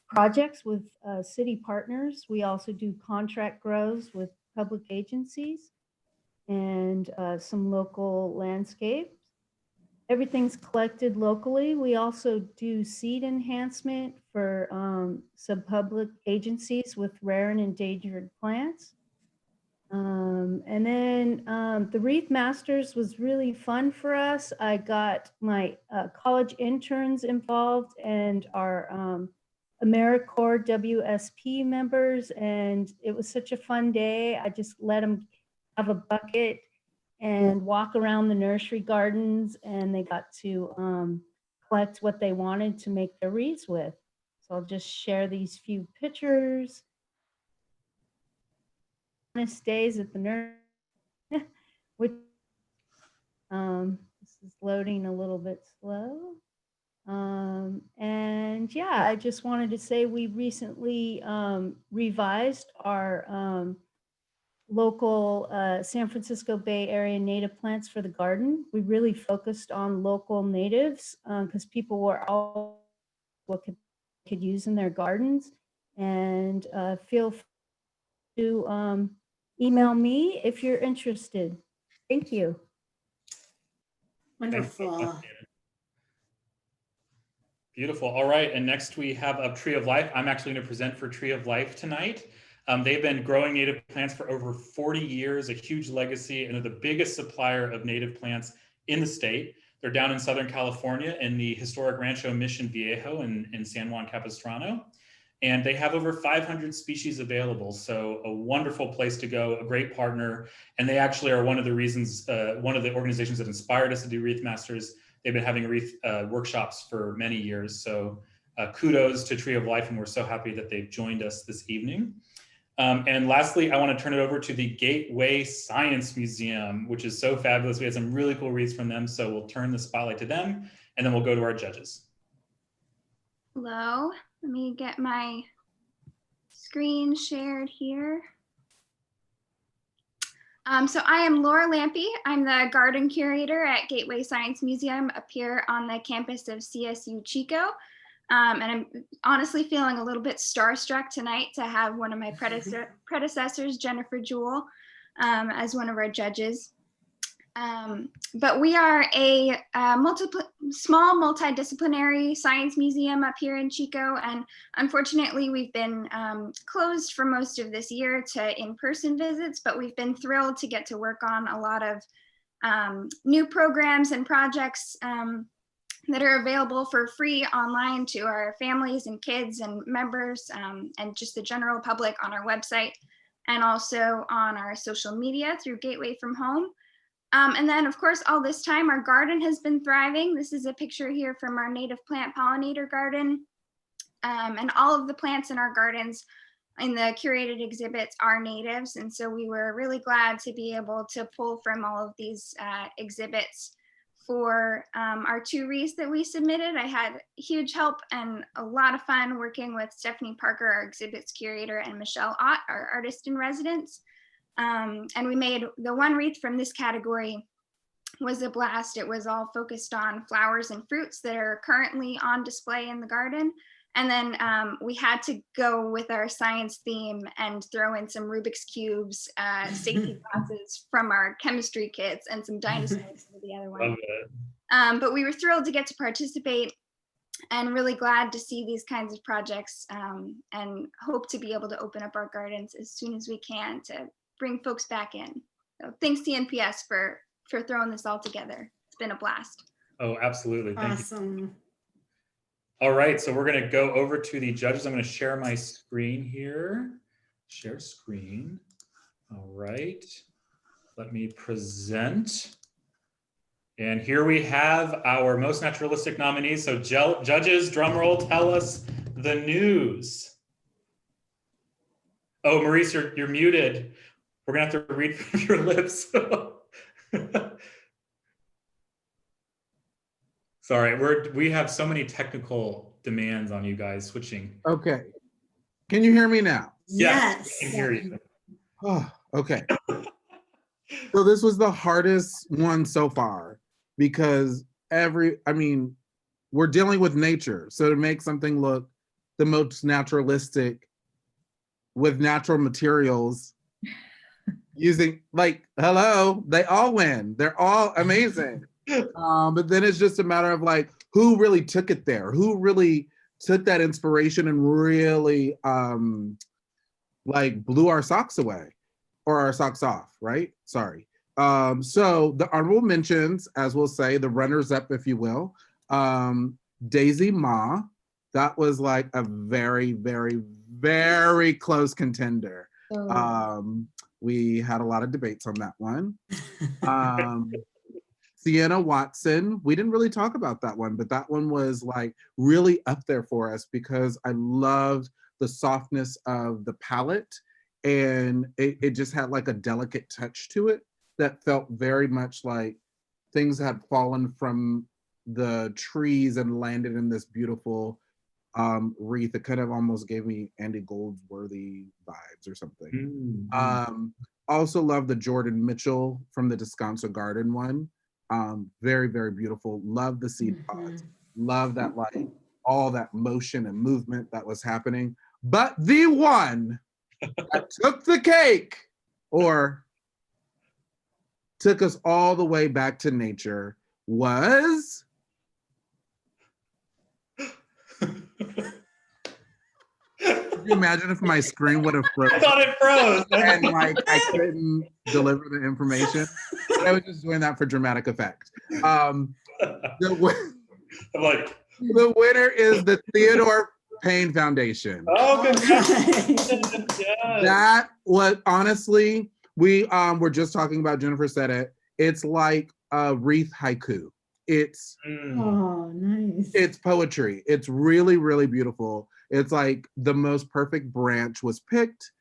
projects with city partners. We also do contract grows with public agencies and some local landscapes. Everything's collected locally. We also do seed enhancement for some public agencies with rare and endangered plants. And then the Wreath Masters was really fun for us. I got my college interns involved and our AmeriCorps WSP members, and it was such a fun day. I just let them have a bucket and walk around the nursery gardens, and they got to collect what they wanted to make their wreaths with. So I'll just share these few pictures. Days at the nursery, which this is loading a little bit slow. And yeah, I just wanted to say we recently revised our local San Francisco Bay Area native plants for the garden. We really focused on local natives because people were all what could use in their gardens. And feel free to email me if you're interested. Thank you. Wonderful. Beautiful. All right, and next we have a Tree of Life. I'm actually going to present for Tree of Life tonight. They've been growing native plants for over 40 years, a huge legacy, and they're the biggest supplier of native plants in the state. They're down in Southern California in the historic Rancho Mission Viejo in San Juan Capistrano. And they have over 500 species available. So a wonderful place to go, a great partner. And they actually are one of the reasons, one of the organizations that inspired us to do Wreath Masters. They've been having wreath workshops for many years. So kudos to Tree of Life, and we're so happy that they've joined us this evening. And lastly, I want to turn it over to the Gateway Science Museum, which is so fabulous. We had some really cool wreaths from them. So we'll turn the spotlight to them, and then we'll go to our judges. Hello. Let me get my screen shared here. So I am Laura Lampe. I'm the garden curator at Gateway Science Museum up here on the campus of CSU Chico. And I'm honestly feeling a little bit starstruck tonight to have one of my predecessors, Jennifer Jewell, as one of our judges. But we are a small multidisciplinary science museum up here in Chico, and unfortunately we've been closed for most of this year to in-person visits, but we've been thrilled to get to work on a lot of new programs and projects that are available for free online to our families and kids and members and just the general public on our website, and also on our social media through Gateway from Home. And then, of course, all this time, our garden has been thriving. This is a picture here from our native plant pollinator garden. And all of the plants in our gardens in the curated exhibits are natives. And so we were really glad to be able to pull from all of these exhibits for our 2 wreaths that we submitted. I had huge help and a lot of fun working with Stephanie Parker, our exhibits curator, and Michelle Ott, our artist in residence. And we made the 1 wreath from this category was a blast. It was all focused on flowers and fruits that are currently on display in the garden. And then we had to go with our science theme and throw in some Rubik's Cubes, safety glasses from our chemistry kits, and some dinosaurs for the other one. But we were thrilled to get to participate and really glad to see these kinds of projects and hope to be able to open up our gardens as soon as we can to bring folks back in. So thanks CNPS for throwing this all together. It's been a blast. Oh, absolutely. Thank Awesome. you. All right, so we're going to go over to the judges. I'm going to share my screen here. Share screen. All right, let me present. And here we have our most naturalistic nominees. So judges, drum roll, tell us the news. Oh, Maurice, you're muted. We're going to have to read from your lips. Sorry, we have so many technical demands on you guys switching. Okay. Can you hear me now? Yes. We can hear you. Oh, okay. So this was the hardest one so far because we're dealing with nature. So to make something look the most naturalistic with natural materials using, hello, they all win. They're all amazing. But then it's just a matter of who really took it there, who really took that inspiration and really blew our socks away or our socks off, right? Sorry. So the honorable mentions, as we'll say, the runners up, if you will, Daisy Ma, that was a very, very, very close contender. We had a lot of debates on that one. Sienna Watson, we didn't really talk about that one, but that one was really up there for us because I loved the softness of the palette, and it just had a delicate touch to it that felt very much like things had fallen from the trees and landed in this beautiful wreath. It kind of almost gave me Andy Goldsworthy vibes or something. Also love the Jordan Mitchell from the Descanso Garden one. Very, very beautiful. Love the seed pods. Love that all that motion and movement that was happening. But the one that took the cake or took us all the way back to nature was Could you imagine if my screen would have frozen? I thought it froze. And I couldn't deliver the information. But I was just doing that for dramatic effect. The winner is the Theodore Payne Foundation. Oh, congratulations. Yes. That was honestly, we were just talking about, Jennifer said it. It's like a wreath haiku. It's oh, nice. It's poetry. It's really, really beautiful. It's the most perfect branch was picked.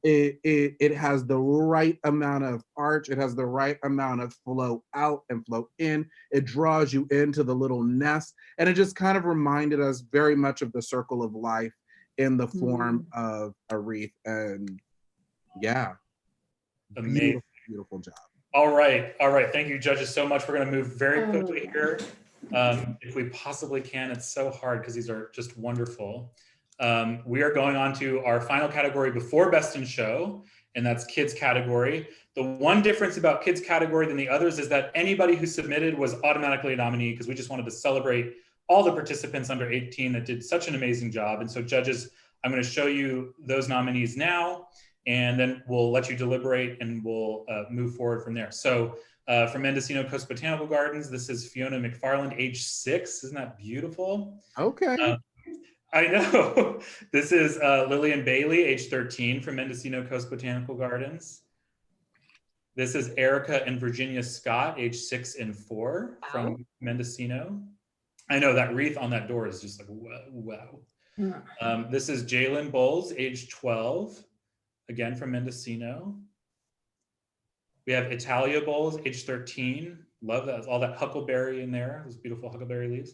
It has the right amount of arch. It has the right amount of flow out and flow in. It draws you into the little nest. And it just kind of reminded us very much of the circle of life in the form of a wreath. And yeah, amazing. Beautiful job. All right. Thank you, judges, so much. We're going to move very quickly here. If we possibly can. It's so hard because these are just wonderful. We are going on to our final category before Best in Show, and that's Kids category. The one difference about Kids category than the others is that anybody who submitted was automatically a nominee, because we just wanted to celebrate all the participants under 18 that did such an amazing job. And so judges, I'm going to show you those nominees now, and then we'll let you deliberate and we'll move forward from there. So from Mendocino Coast Botanical Gardens, this is Fiona McFarland, age 6. Isn't that beautiful? Okay. I know. This is Lillian Bailey, age 13, from Mendocino Coast Botanical Gardens. This is Erica and Virginia Scott, age 6 and 4, from Mendocino. I know that wreath on that door is just like, wow. This is Jalen Bowles, age 12, again from Mendocino. We have Italia Bowles, age 13. Love that, all that huckleberry in there, those beautiful huckleberry leaves.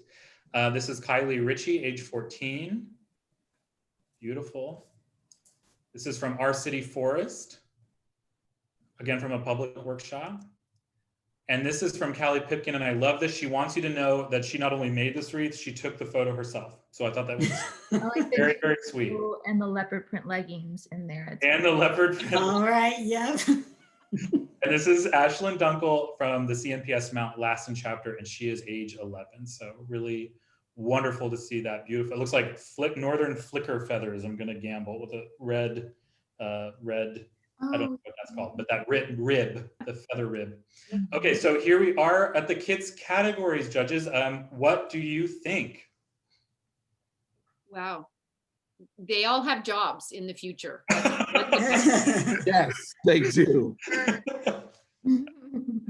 This is Kylie Ritchie, age 14. Beautiful. This is from Our City Forest, again from a public workshop. And this is from Callie Pipkin, and I love this. She wants you to know that she not only made this wreath, she took the photo herself. So I thought that was very, very sweet. And the leopard print leggings in there. And the leopard print. All right, yep. And this is Ashlyn Dunkel from the CNPS Mount Lassen chapter, and she is age 11. So really wonderful to see that. Beautiful. It looks like northern flicker feathers. I'm going to gamble with a red, I don't know what that's called, but that rib, the feather rib. Okay, so here we are at the kids categories, judges. What do you think? Wow. They all have jobs in the future. Yes, they do.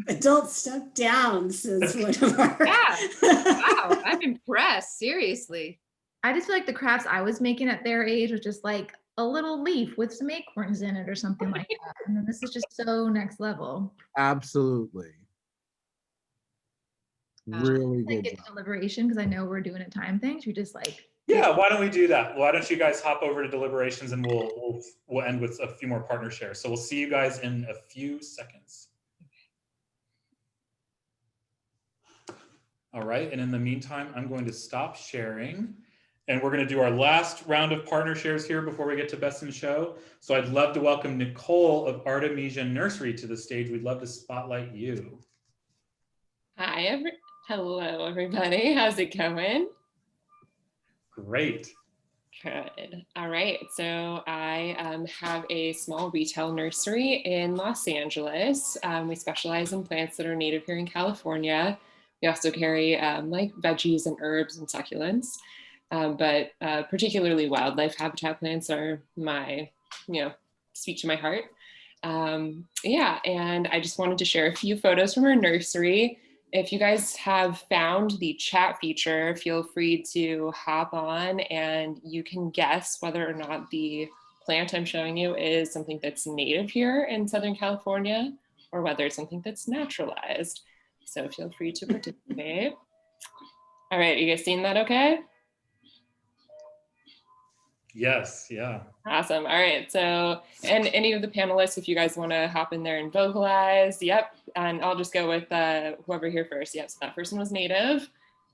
Adult step down, says one of our. Yeah. Wow, I'm impressed. Seriously. I just feel like the crafts I was making at their age was just like a little leaf with some acorns in it or something like that. And then this is just so next level. Absolutely. Really Like good get job. deliberation, because I know we're doing a time thing. You're just like, Yeah, why don't we do that? Why don't you guys hop over to deliberations, and we'll end with a few more partner shares. So we'll see you guys in a few seconds. All right, and in the meantime, I'm going to stop sharing, and we're going to do our last round of partner shares here before we get to Best in Show. So I'd love to welcome Nicole of Artemisia Nursery to the stage. We'd love to spotlight you. Hi, hello everybody. How's it going? Great. Good. All right. So I have a small retail nursery in Los Angeles. We specialize in plants that are native here in California. We also carry like veggies and herbs and succulents, but particularly wildlife habitat plants are my, speak to my heart. Yeah, and I just wanted to share a few photos from our nursery. If you guys have found the chat feature, feel free to hop on and you can guess whether or not the plant I'm showing you is something that's native here in Southern California or whether it's something that's naturalized. So feel free to participate. All right, you guys seeing that okay? Yes, yeah. Awesome. All right. So, and any of the panelists, if you guys want to hop in there and vocalize, yep. And I'll just go with whoever here first. Yep. So that person was native.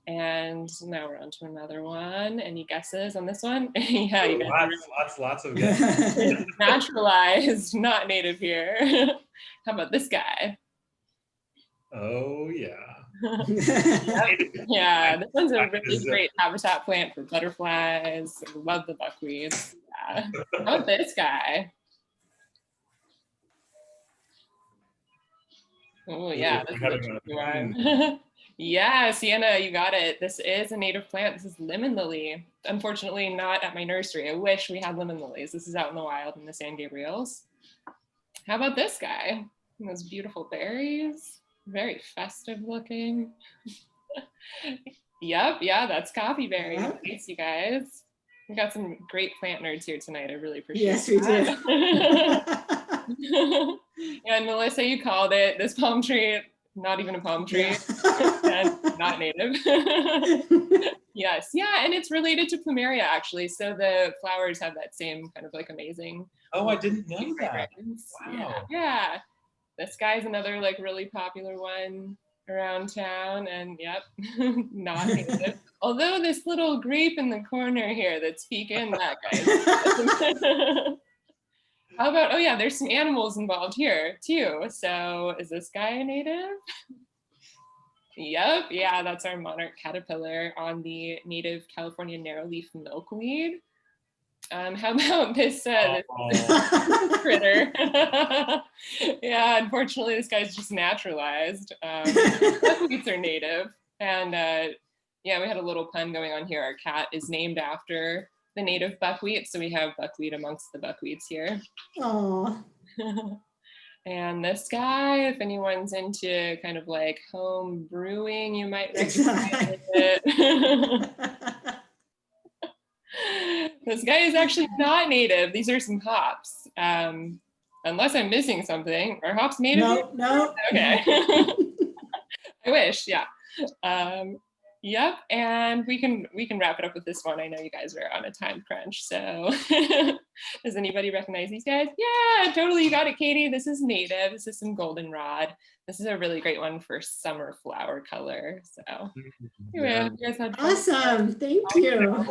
And now we're on to another one. Any guesses on this one? Yeah, you guys. Lots of guesses. Naturalized, not native here. How about this guy? Oh, yeah. Yeah, this one's a really great habitat plant for butterflies. I love the buckwheats. Yeah. How about this guy? Oh yeah, this is a tricky one. Yeah, Sienna, you got it. This is a native plant. This is lemon lily. Unfortunately, not at my nursery. I wish we had lemon lilies. This is out in the wild in the San Gabriels. How about this guy? Those beautiful berries. Very festive looking. Yep, yeah, that's coffee berry. Thanks, you guys. We got some great plant nerds here tonight. I really appreciate it. Yes, we do. And Melissa, you called it. This palm tree, not even a palm tree, and not native. Yes, yeah, and it's related to plumeria actually. So the flowers have that same kind of like amazing. Oh, I didn't know that. Wow. Yeah. This guy's another like really popular one. around town, and yep, not native. Although this little grape in the corner here that's peeking, that guy's. How about, oh yeah, there's some animals involved here too. So is this guy a native? Yep, yeah, that's our monarch caterpillar on the native California narrowleaf milkweed. How about this critter? Yeah, unfortunately, this guy's just naturalized. Buckwheats are native, and yeah, we had a little pun going on here. Our cat is named after the native buckwheat, so we have buckwheat amongst the buckwheats here. Oh. And this guy, if anyone's into kind of like home brewing, you might recognize it. This guy is actually not native. These are some hops. Unless I'm missing something. Are hops native? No. Okay. I wish, yeah. Yep, and we can wrap it up with this one. I know you guys are on a time crunch, so does anybody recognize these guys? Yeah, totally, you got it, Katie. This is native. This is some goldenrod. This is a really great one for summer flower color. So anyway, you guys had fun. Awesome, thank you.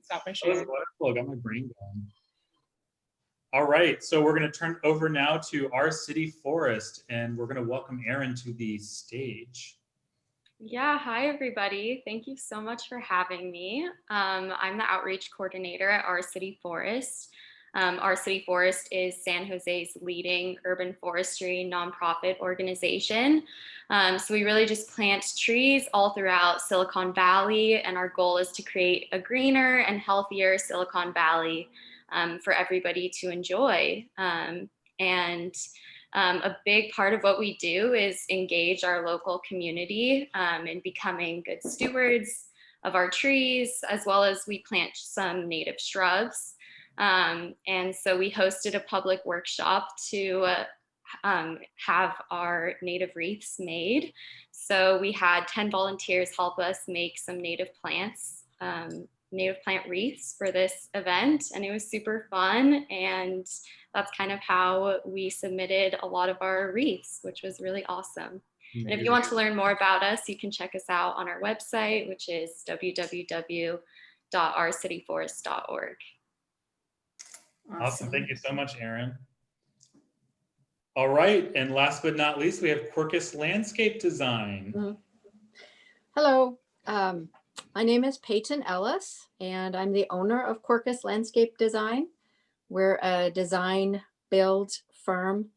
Stop my That was share. wonderful. I got my brain going. All right, so we're going to turn over now to our city forest, and we're going to welcome Erin to the stage. Yeah, hi everybody. Thank you so much for having me. I'm the outreach coordinator at Our City Forest. Our City Forest is San Jose's leading urban forestry nonprofit organization. So we really just plant trees all throughout Silicon Valley, and our goal is to create a greener and healthier Silicon Valley for everybody to enjoy. A big part of what we do is engage our local community in becoming good stewards of our trees, as well as we plant some native shrubs. And so we hosted a public workshop to have our native wreaths made. So we had 10 volunteers help us make some native plants, native plant wreaths for this event, and it was super fun. And that's kind of how we submitted a lot of our wreaths, which was really awesome. And if you want to learn more about us, you can check us out on our website, which is www.ourcityforest.org. Awesome. Thank you so much, Erin. All right, and last but not least, we have Quercus Landscape Design. Hello, my name is Peyton Ellis, and I'm the owner of Quercus Landscape Design. We're a design build firm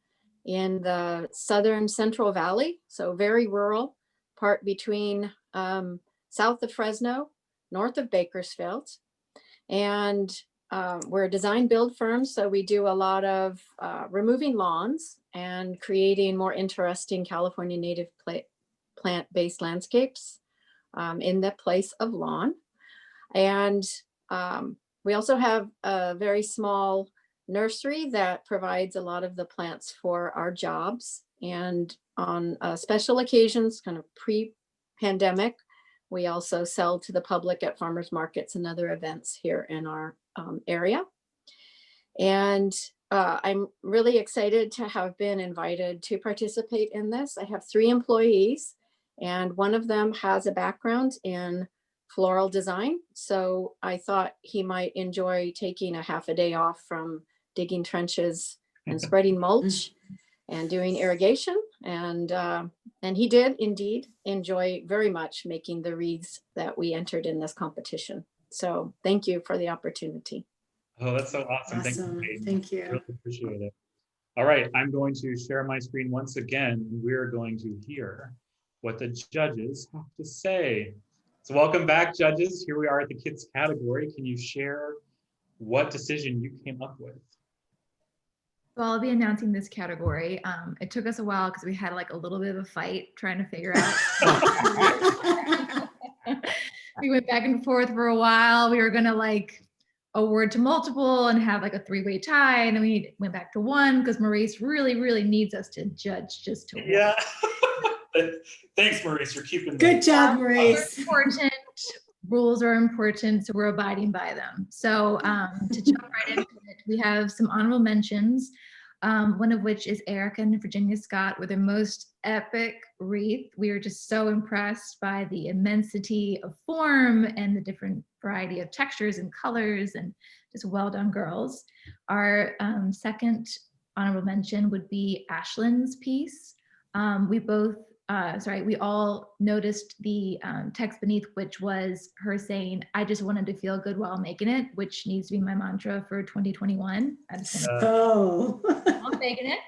in the southern Central Valley, so very rural, part between south of Fresno, north of Bakersfield. And we're a design build firm, so we do a lot of removing lawns and creating more interesting California native plant-based landscapes in the place of lawn. And we also have a very small nursery that provides a lot of the plants for our jobs. And on special occasions, kind of pre-pandemic, we also sell to the public at farmers markets and other events here in our area. And I'm really excited to have been invited to participate in this. I have 3 employees, and one of them has a background in floral design. So I thought he might enjoy taking a half a day off from digging trenches and spreading mulch and doing irrigation. And he did indeed enjoy very much making the wreaths that we entered in this competition. So thank you for the opportunity. Oh, that's so awesome. Awesome. Thank you. Thank you. Really appreciate it. All right, I'm going to share my screen once again. We're going to hear what the judges have to say. So welcome back, judges. Here we are at the kids category. Can you share what decision you came up with? So I'll be announcing this category. It took us a while because we had like a little bit of a fight trying to figure out. We went back and forth for a while. We were gonna like award to multiple and have like a 3-way tie, and then we went back to 1 because Maurice really needs us to judge just to win. Yeah. Thanks, Maurice. You're keeping Good job, Maurice. Important. Rules are important, so we're abiding by them. So to jump right into it, we have some honorable mentions. one of which is Erica and Virginia Scott with their most epic wreath. We were just so impressed by the immensity of form and the different variety of textures and colors, and just well done, girls. Our second honorable mention would be Ashlyn's piece. We all noticed the text beneath, which was her saying, "I just wanted to feel good while making it," which needs to be my mantra for 2021. I'm making it.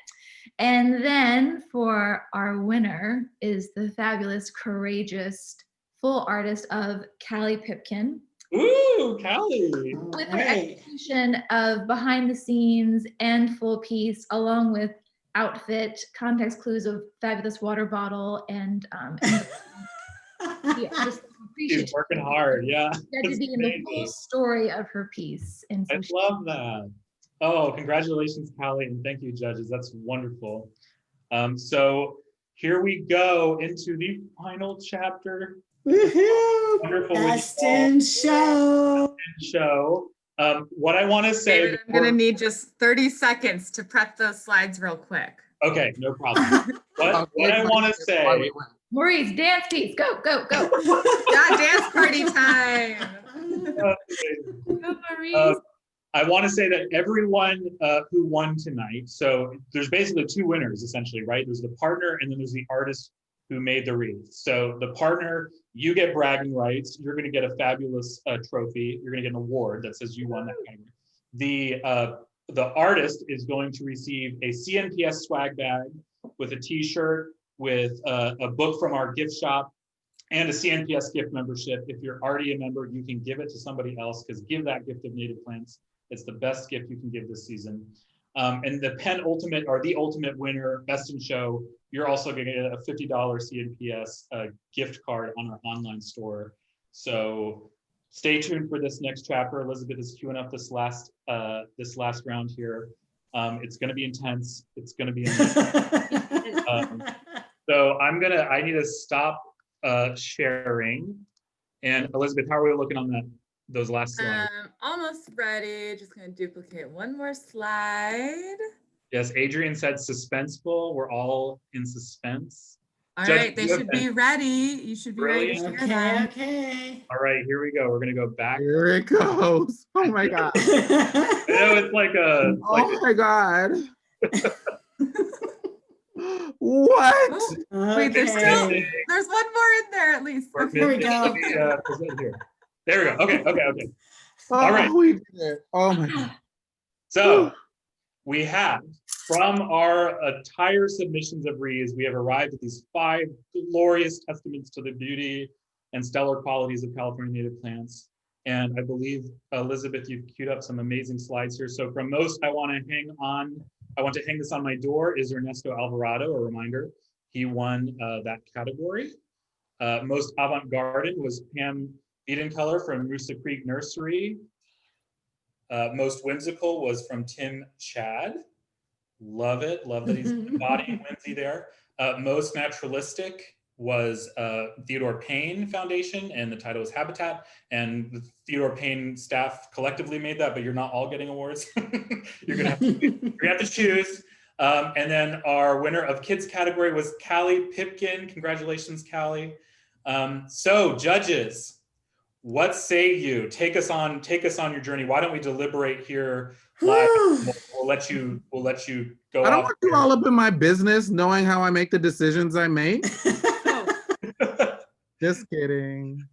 And then for our winner is the fabulous, courageous, full artist of Callie Pipkin. Ooh, Callie. With her execution of behind the scenes and full piece, along with outfit, context clues of fabulous water bottle, and just She's working hard, yeah. to be in the full story of her piece. And so I love that. Oh, congratulations, Callie, and thank you, judges. That's wonderful. So here we go into the final chapter. Woohoo! Wonderful. Best in show. What I want to say. David, I'm gonna need just 30 seconds to prep those slides real quick. Okay, no problem. What I want to say. Maurice, dance piece, go, go, go. Yeah, dance party time. Go, Maurice. I want to say that everyone who won tonight, so there's basically two winners essentially, right? There's the partner and then there's the artist who made the wreath. So the partner, you get bragging rights. You're going to get a fabulous trophy. You're going to get an award that says you won that category. The artist is going to receive a CNPS swag bag with a t-shirt, with a book from our gift shop, and a CNPS gift membership. If you're already a member, you can give it to somebody else, because give that gift of native plants. It's the best gift you can give this season. And the penultimate, or the ultimate winner, best in show, you're also going to get a $50 CNPS gift card on our online store. So stay tuned for this next chapter. Elizabeth is queuing up this last round here. It's going to be intense. It's going to be intense. So I need to stop sharing. And Elizabeth, how are we looking on those last slides? Almost ready. Just gonna duplicate one more slide. Yes, Adrian said suspenseful. We're all in suspense. All right, they should be ready. You should be ready to share them. Okay. All right, here we go. We're gonna go back. Here it goes. Oh my God. I know it's like a. Oh my God. What? Wait, there's one more in there at least. Here we go. There we go. Okay. Oh, All right. We did it. Oh my God. So we have, from our entire submissions of wreaths, we have arrived at these 5 glorious testaments to the beauty and stellar qualities of California native plants. And I believe, Elizabeth, you've queued up some amazing slides here. So from most, I want to hang this on my door, is Ernesto Alvarado, a reminder. He won that category. Most avant-garde was Pam Edenkeller from Moosa Creek Nursery. Most whimsical was from Tim Chad. Love it. Love that he's embodying whimsy there. Most naturalistic was Theodore Payne Foundation, and the title was Habitat. And the Theodore Payne staff collectively made that, but you're not all getting awards. You're gonna have to choose. And then our winner of kids category was Callie Pipkin. Congratulations, Callie. So judges, what say you? Take us on your journey. Why don't we deliberate here live? We'll let you go. I don't want you all up in my business, knowing how I make the decisions I make. Just kidding.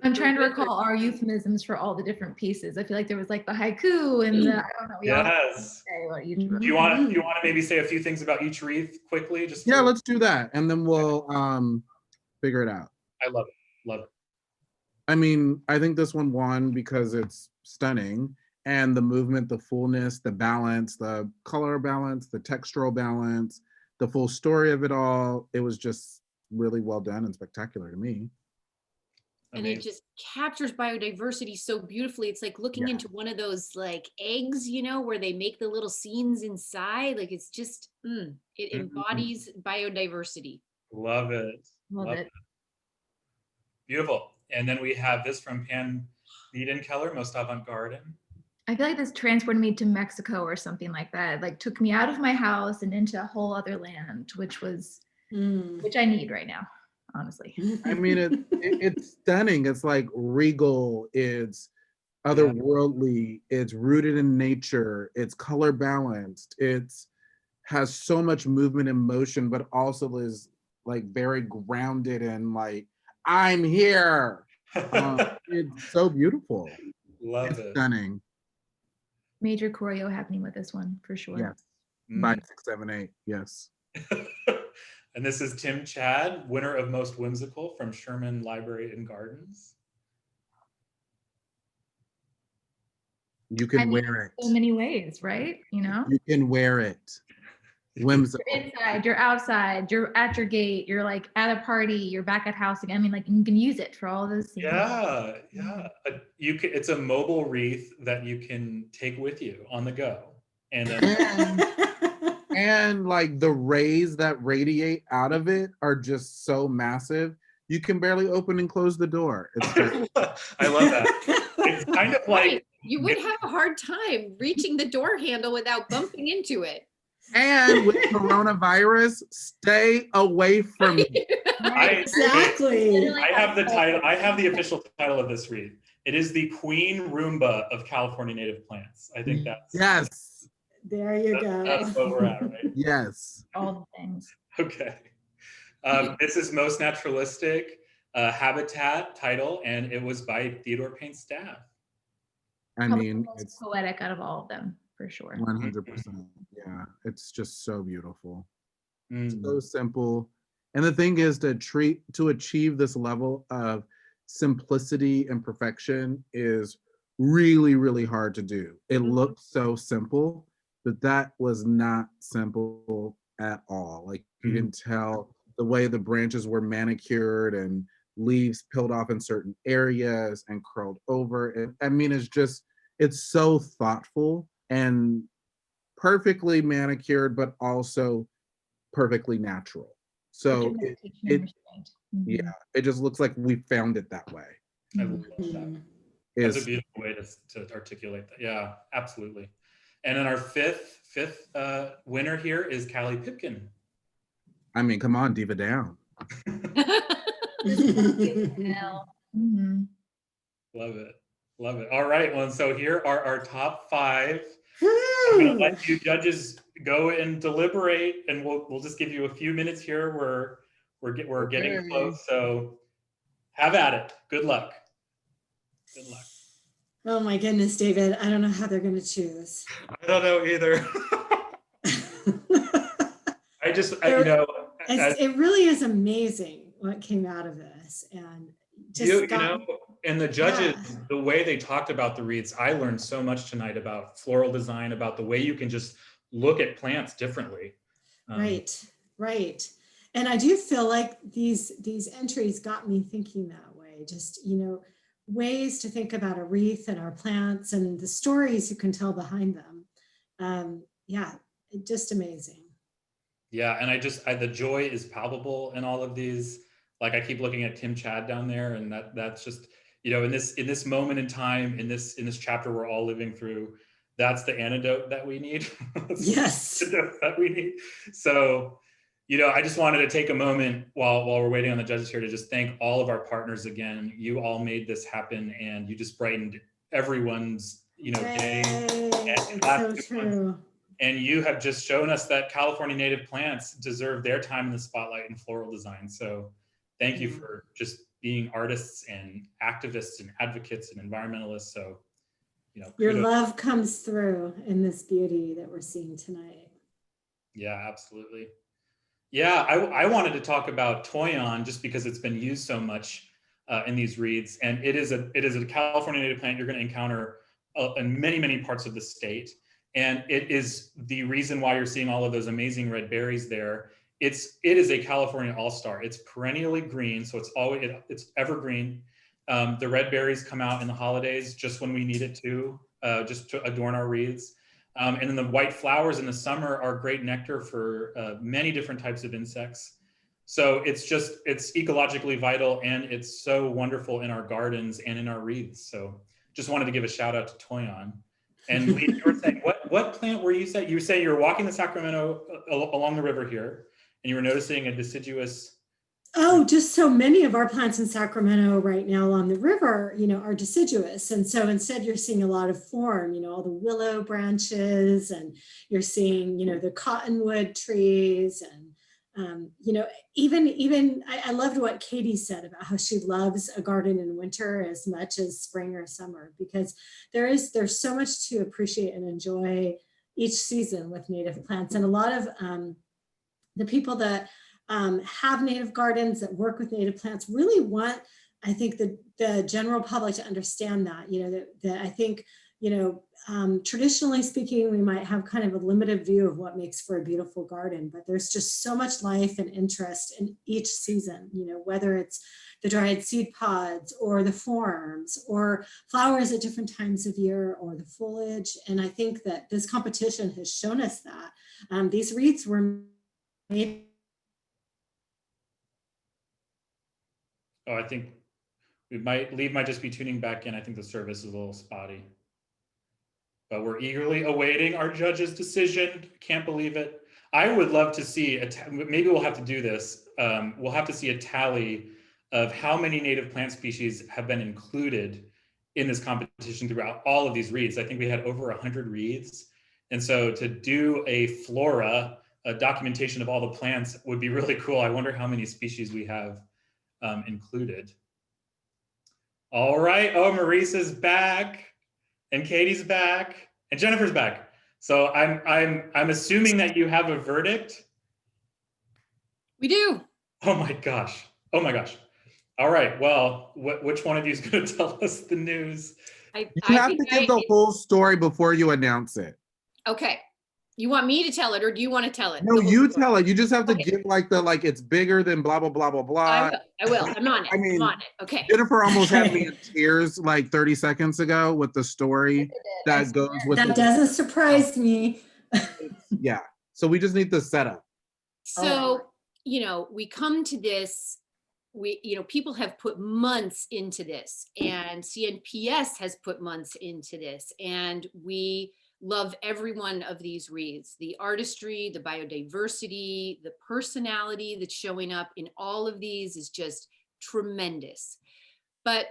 I'm trying to recall our euphemisms for all the different pieces. I feel like there was like the haiku and the, I don't know. Yes. Do you want to maybe say a few things about each wreath quickly? Yeah, let's do that, and then we'll figure it out. I love it. Love it. I mean, I think this one won because it's stunning, and the movement, the fullness, the balance, the color balance, the textural balance, the full story of it all. It was just really well done and spectacular to me. And it just captures biodiversity so beautifully. It's like looking into one of those like eggs, where they make the little scenes inside. Like it's just, it embodies biodiversity. Love it. Love it. Beautiful. And then we have this from Pam Edenkeller, Most Avant-Garde. I feel like this transported me to Mexico or something like that. It, like, took me out of my house and into a whole other land, which I need right now, honestly. I mean, it's stunning. It's like regal. It's otherworldly. It's rooted in nature. It's color balanced. It's has so much movement and motion, but also is like very grounded and like, I'm here. It's so beautiful. Love it's it. Stunning. Major choreo happening with this one for sure. Yes. By 678. Yes. And this is Tim Chad, winner of Most Whimsical from Sherman Library and Gardens. You can wear it. So many ways, right? You know? You can wear it. Whimsical. You're inside, you're outside, you're at your gate, you're like at a party, you're back at house again. I mean, like, you can use it for all those things. Yeah. It's a mobile wreath that you can take with you on the go. And like the rays that radiate out of it are just so massive. You can barely open and close the door. I love that. It's kind of like you would have a hard time reaching the door handle without bumping into it. And with coronavirus, stay away from me. Exactly. I have the title. I have the official title of this wreath. It is the Queen Roomba of California native plants. I think that's yes. There you go. That's where we're at, right? Yes. All the things. Okay. This is Most Naturalistic Habitat title, and it was by Theodore Payne's staff. I mean, it's poetic out of all of them, for sure. 100%. Yeah, it's just so beautiful. So simple. And the thing is, to achieve this level of simplicity and perfection is really, really hard to do. It looks so simple, but that was not simple at all. Like, you can tell the way the branches were manicured and leaves peeled off in certain areas and curled over. I mean, it's so thoughtful and perfectly manicured, but also perfectly natural. So yeah, it just looks like we found it that way. I love that. That's a beautiful way to articulate that. Yeah, absolutely. And then our fifth winner here is Callie Pipkin. I mean, come on, diva down. Love it. All right, well, so here are our top 5. I'm gonna let you judges go and deliberate, and we'll just give you a few minutes here. We're getting close, so have at it. Good luck. Good luck. Oh my goodness, David. I don't know how they're going to choose. I don't know either. It really is amazing what came out of this. And just and the judges, the way they talked about the wreaths, I learned so much tonight about floral design, about the way you can just look at plants differently. Right. And I do feel like these entries got me thinking that way. Just, ways to think about a wreath and our plants and the stories you can tell behind them. Just amazing. Yeah, and the joy is palpable in all of these. Like, I keep looking at Tim Chad down there, and that's just, in this moment in time, in this chapter we're all living through, that's the antidote that we need. Yes. That we need. So, I just wanted to take a moment while we're waiting on the judges here to just thank all of our partners again. You all made this happen, and you just brightened everyone's, day. And so true. And you have just shown us that California native plants deserve their time in the spotlight in floral design. So thank you for just being artists and activists and advocates and environmentalists. So, your love comes through in this beauty that we're seeing tonight. Yeah, absolutely. Yeah, I wanted to talk about Toyon just because it's been used so much in these wreaths, and it is a California native plant you're going to encounter in many, many parts of the state. And it is the reason why you're seeing all of those amazing red berries there. It is a California all-star. It's perennially green, so it's evergreen. The red berries come out in the holidays just when we need it to, just to adorn our wreaths. And then the white flowers in the summer are great nectar for many different types of insects. So it's ecologically vital, and it's so wonderful in our gardens and in our wreaths. So just wanted to give a shout out to Toyon. And Lee, you were saying, what plant were you saying? You were saying you were walking the Sacramento along the river here, and you were noticing a deciduous. Oh, just so many of our plants in Sacramento right now along the river, are deciduous. And so instead you're seeing a lot of form, all the willow branches, and you're seeing, the cottonwood trees, and, even I loved what Katie said about how she loves a garden in winter as much as spring or summer, because there's so much to appreciate and enjoy each season with native plants. And a lot of the people that have native gardens, that work with native plants, really want, I think, the general public to understand that, that I think, traditionally speaking, we might have kind of a limited view of what makes for a beautiful garden, but there's just so much life and interest in each season, whether it's the dried seed pods or the forms or flowers at different times of year or the foliage. And I think that this competition has shown us that these wreaths were made. Oh, I think Lee might just be tuning back in. I think the service is a little spotty. But we're eagerly awaiting our judge's decision. Can't believe it. I would love to see, maybe we'll have to do this. We'll have to see a tally of how many native plant species have been included in this competition throughout all of these wreaths. I think we had over 100 wreaths. And so to do a flora, a documentation of all the plants would be really cool. I wonder how many species we have included. All right. Oh, Maurice is back, and Katie's back, and Jennifer's back. So I'm assuming that you have a verdict. We do. Oh my gosh. Oh my gosh. All right. Well, which one of you is going to tell us the news? You have to give the whole story before you announce it. Okay. You want me to tell it, or do you want to tell it? No, you tell it. You just have to give it's bigger than blah, blah, blah, blah, blah. I will. I'm on it. I'm on it. Okay. Jennifer almost had me in tears like 30 seconds ago with the story that goes with that. Doesn't surprise me. Yeah. So we just need the setup. So, we come to this, people have put months into this, and CNPS has put months into this, and we love every one of these wreaths. The artistry, the biodiversity, the personality that's showing up in all of these is just tremendous. But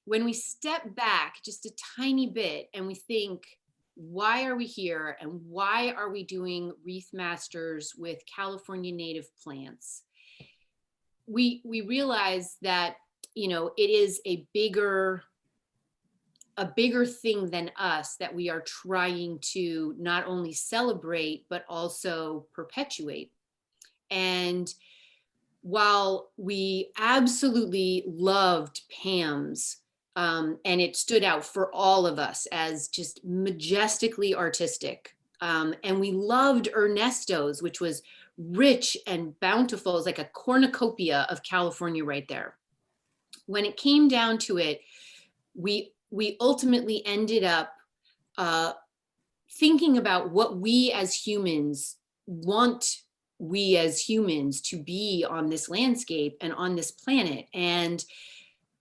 when we step back just a tiny bit and we think, why are we here, and why are we doing Wreath Masters with California native plants? We realize that, it is a bigger thing than us that we are trying to not only celebrate, but also perpetuate. And while we absolutely loved Pam's, and it stood out for all of us as just majestically artistic, and we loved Ernesto's, which was rich and bountiful. It's like a cornucopia of California right there. When it came down to it, we ultimately ended up thinking about what we as humans want to be on this landscape and on this planet. And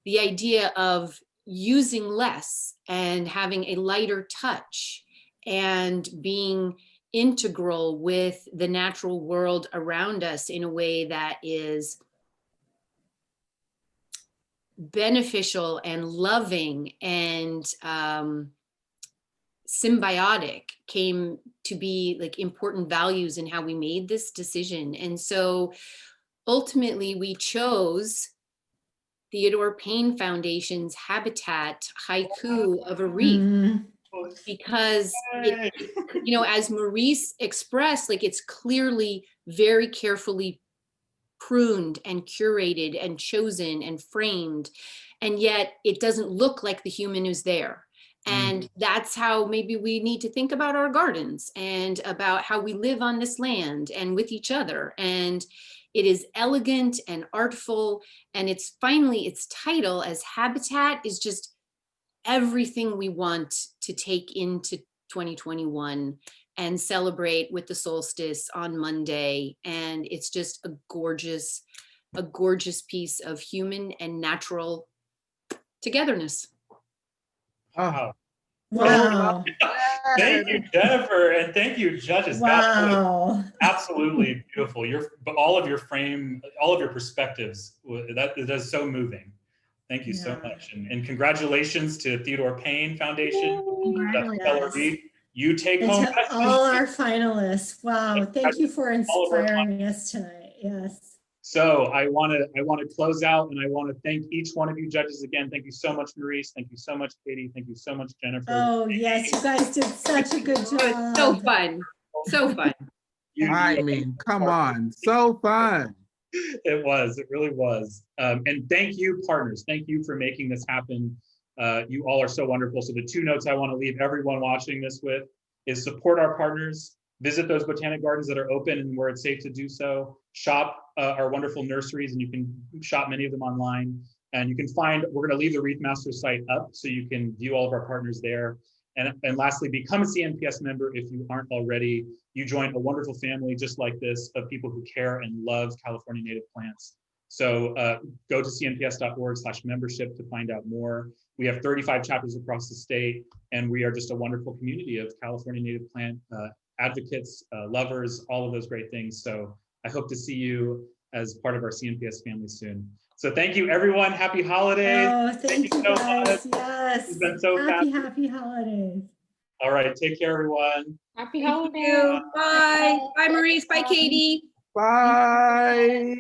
the idea of using less and having a lighter touch and being integral with the natural world around us in a way that is beneficial and loving and symbiotic came to be like important values in how we made this decision. And so ultimately we chose Theodore Payne Foundation's Habitat Haiku of a Wreath, because as Maurice expressed, like, it's clearly very carefully pruned and curated and chosen and framed, and yet it doesn't look like the human who's there. And that's how maybe we need to think about our gardens and about how we live on this land and with each other. And it is elegant and artful, and it's finally, its title as Habitat is just everything we want to take into 2021 and celebrate with the solstice on Monday. And it's just a gorgeous piece of human and natural togetherness. Oh, Wow. Thank you, Jennifer, and thank you, judges. Wow. That was absolutely beautiful. All of your perspectives, that is so moving. Thank you so much, and congratulations to Theodore Payne Foundation. Congratulations. You take And home to all our finalists. Wow. Thank you for inspiring us tonight. Yes. So I want to close out, and I want to thank each one of you judges again. Thank you so much, Maurice. Thank you so much, Katie. Thank you so much, Jennifer. Oh yes, you guys did such a good job. So fun. So fun. I mean, come on, so fun. It really was. And thank you, partners. Thank you for making this happen. You all are so wonderful. So the two notes I want to leave everyone watching this with is support our partners, visit those botanic gardens that are open and where it's safe to do so, shop our wonderful nurseries, and you can shop many of them online. And you can find, we're going to leave the Wreath Masters site up so you can view all of our partners there. And lastly, become a CNPS member if you aren't already. You join a wonderful family just like this of people who care and love California native plants. So go to cnps.org/membership to find out more. We have 35 chapters across the state, and we are just a wonderful community of California native plant advocates, lovers, all of those great things. So I hope to see you as part of our CNPS family soon. So thank you, everyone. Happy holidays. Oh, thank you so guys. much. Yes. It's been so happy holidays. All right, take care, everyone. Happy Thank holidays. you. Bye. Bye, Maurice. Bye, Katie. Bye.